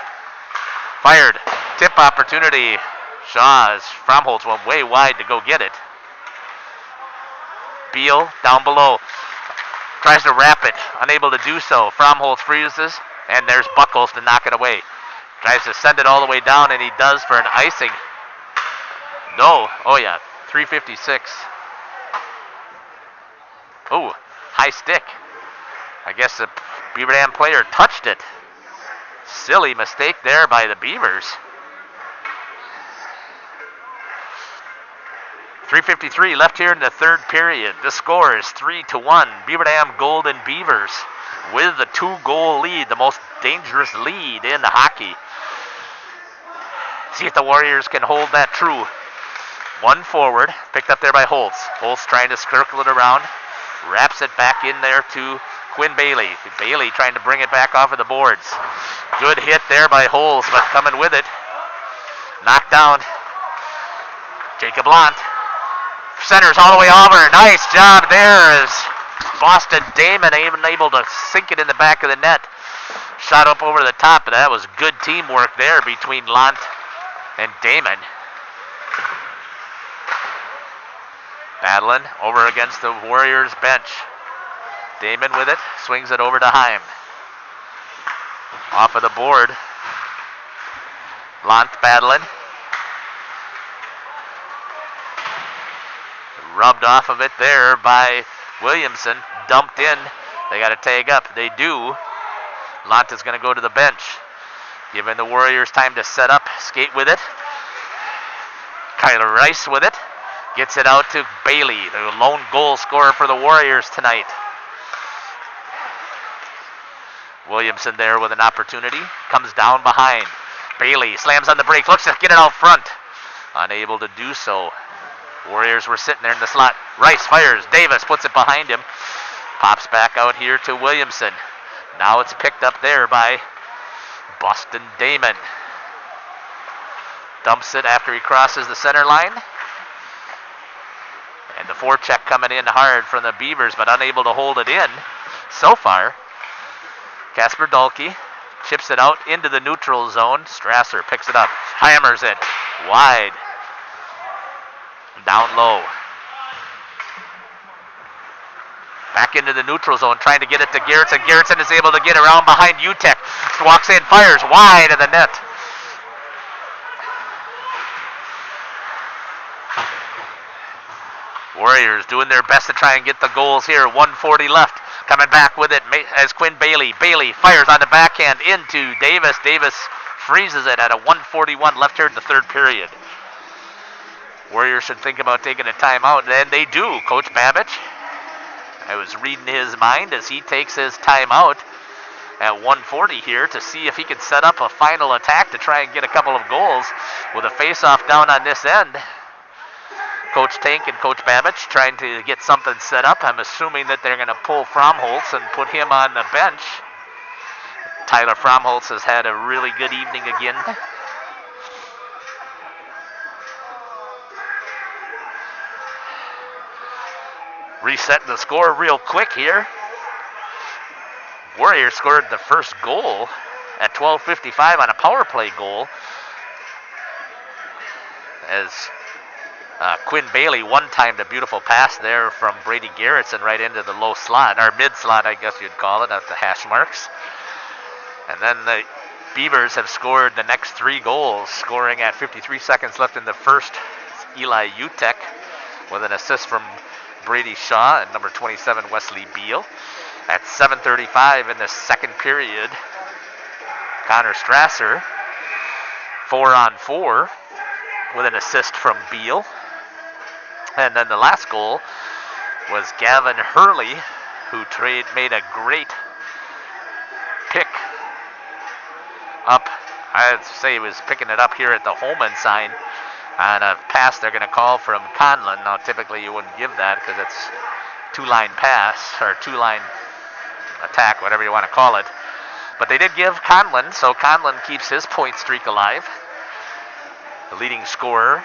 Fired. Tip opportunity. Shaw as Fromholtz went way wide to go get it. Beal down below. Tries to wrap it. Unable to do so. Fromholtz freezes. And there's Buckles to knock it away. Tries to send it all the way down, and he does for an icing. No. Oh, yeah. 356. Oh, high stick. I guess the Beaver Dam player touched it. Silly mistake there by the Beavers. 3:53 left here in the third period. The score is 3-1. Beaver Dam Golden Beavers with the 2-goal lead, the most dangerous lead in hockey. See if the Warriors can hold that true. One forward, picked up there by Holtz. Holtz trying to circle it around. Wraps it back in there to Quinn Bailey. Bailey trying to bring it back off of the boards. Good hit there by Holtz, but coming with it. Knocked down. Jacob Lant. Centers all the way over. Nice job there as Boston Damon even able to sink it in the back of the net. Shot up over the top, but that was good teamwork there between Lant and Damon. Battling over against the Warriors bench. Damon with it, swings it over to Heim. Off of the board. Lant battling. Rubbed off of it there by Williamson. Dumped in. They got to tag up. They do. Lant is going to go to the bench. Giving the Warriors time to set up, skate with it. Kyler Rice with it. Gets it out to Bailey, the lone goal scorer for the Warriors tonight. Williamson there with an opportunity. Comes down behind. Bailey slams on the brakes. Looks to get it out front. Unable to do so. Warriors were sitting there in the slot. Rice fires. Davis puts it behind him. Pops back out here to Williamson. Now it's picked up there by Boston Damon. Dumps it after he crosses the center line. And the forecheck coming in hard from the Beavers, but unable to hold it in so far. Casper Dahlke chips it out into the neutral zone. Strasser picks it up, hammers it wide. Down low. Back into the neutral zone, trying to get it to Gerritsen. Gerritsen is able to get around behind Utek. Walks in, fires wide of the net. Warriors doing their best to try and get the goals here. 1:40 left. Coming back with it as Quinn Bailey. Bailey fires on the backhand into Davis. Davis freezes it at a 1:41 left here in the third period. Warriors should think about taking a timeout, and they do. Coach Babich, I was reading his mind as he takes his timeout at 1:40 here to see if he can set up a final attack to try and get a couple of goals with a face-off down on this end. Coach Tank and Coach Babich trying to get something set up. I'm assuming that they're going to pull Fromholtz and put him on the bench. Tyler Fromholtz has had a really good evening again. Resetting the score real quick here. Warriors scored the first goal at 12:55 on a power play goal as Quinn Bailey one-timed a beautiful pass there from Brady Gerritsen right into the low slot, or mid-slot I guess you'd call it, at the hash marks. And then the Beavers have scored the next 3 goals, scoring at 53 seconds left in the first. Eli Utek with an assist from Brady Shaw and number 27 Wesley Beal. At 7:35 in the second period, Connor Strasser 4-on-4 with an assist from Beal. And then the last goal was Gavin Hurley, who made a great pick up. I'd say he was picking it up here at the Holman sign on a pass they're going to call from Conlon. Now, typically you wouldn't give that because it's 2-line pass or 2-line attack, whatever you want to call it. But they did give Conlon, so Conlon keeps his point streak alive. The leading scorer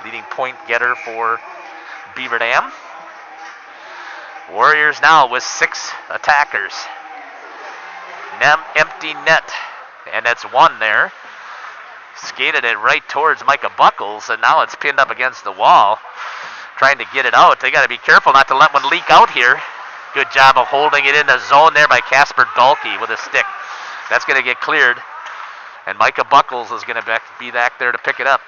leading point getter for Beaver Dam. Warriors now with 6 attackers. Empty net, and that's 1 there. Skated it right towards Micah Buckles, and now it's pinned up against the wall, trying to get it out. They got to be careful not to let one leak out here. Good job of holding it in the zone there by Casper Dahlke with a stick. That's going to get cleared, and Micah Buckles is going to be back there to pick it up.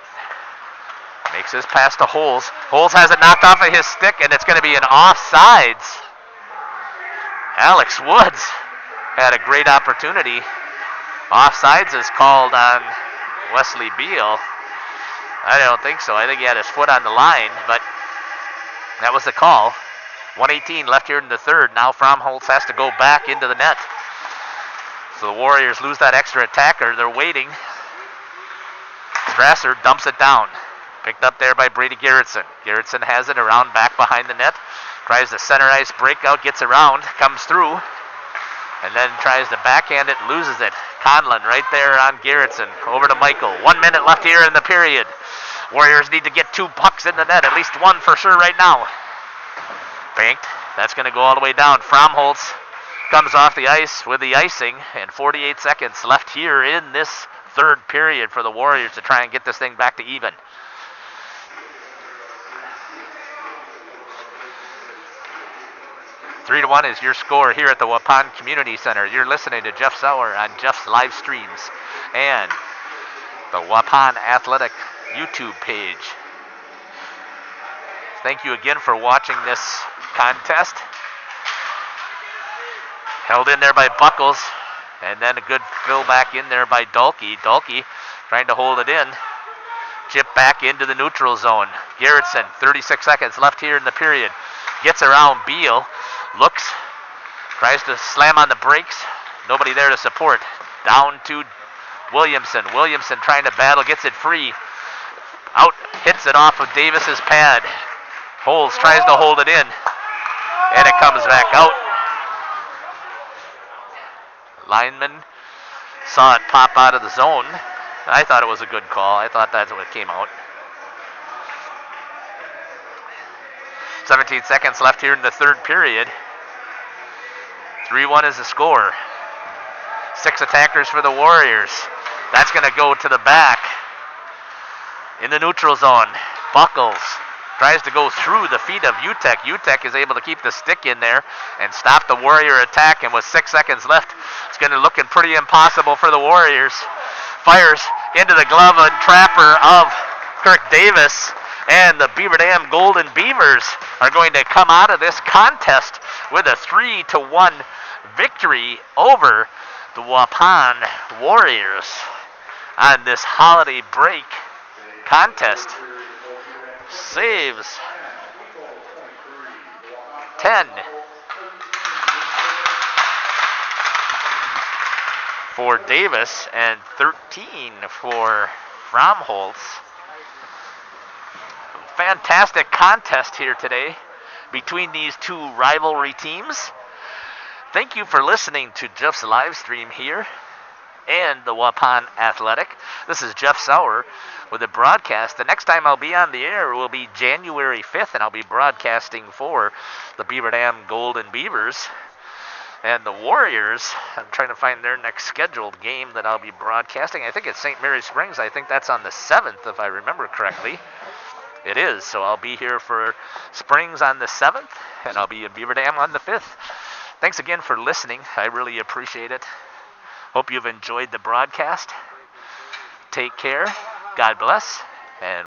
Makes his pass to Holes. Holes has it knocked off of his stick, and it's going to be an offsides. Alex Woods had a great opportunity. Offsides is called on Wesley Beal. I don't think so. I think he had his foot on the line, but that was the call. 1:18 left here in the third. Now Fromholtz has to go back into the net. So the Warriors lose that extra attacker. They're waiting. Strasser dumps it down. Picked up there by Brady Gerritsen. Gerritsen has it around back behind the net. Tries the center ice breakout, gets around, comes through, and then tries to backhand it, loses it. Conlon right there on Gerritsen. Over to Michael. 1 minute left here in the period. Warriors need to get 2 pucks in the net, at least 1 for sure right now. Banked. That's going to go all the way down. Fromholtz comes off the ice with the icing, and 48 seconds left here in this third period for the Warriors to try and get this thing back to even. Three to 1 is your score here at the Waupun Community Center. You're listening to Jeff Sauer on Jeff's live streams and the Waupun Athletic YouTube page. Thank you again for watching this contest. Held in there by Buckles, and then a good fill back in there by Dahlke. Dahlke trying to hold it in. Chip back into the neutral zone. Gerritsen, 36 seconds left here in the period. Gets around Beal. Looks, tries to slam on the brakes. Nobody there to support. Down to Williamson. Williamson trying to battle, gets it free. Out, hits it off of Davis's pad. Holes tries to hold it in, and it comes back out. Lineman saw it pop out of the zone. I thought it was a good call. I thought that's what came out. 17 seconds left here in the third period. 3-1 is the score. 6 attackers for the Warriors. That's going to go to the back. In the neutral zone, Buckles tries to go through the feet of Utek. Utek is able to keep the stick in there and stop the Warrior attack. And with 6 seconds left, it's going to look pretty impossible for the Warriors. Fires into the glove and trapper of Kirk Davis. And the Beaver Dam Golden Beavers are going to come out of this contest with a 3-1 victory over the Waupun Warriors on this holiday break contest. Saves 10 for Davis and 13 for Fromholtz. Fantastic contest here today between these 2 rivalry teams. Thank you for listening to Jeff's live stream here and the Waupun Athletic. This is Jeff Sauer with the broadcast. The next time I'll be on the air will be January 5th, and I'll be broadcasting for the Beaver Dam Golden Beavers. And the Warriors, I'm trying to find their next scheduled game that I'll be broadcasting. I think it's St. Mary Springs. I think that's on the 7th, if I remember correctly. It is, so I'll be here for Springs on the 7th, and I'll be in Beaver Dam on the 5th. Thanks again for listening. I really appreciate it. Hope you've enjoyed the broadcast. Take care. God bless. And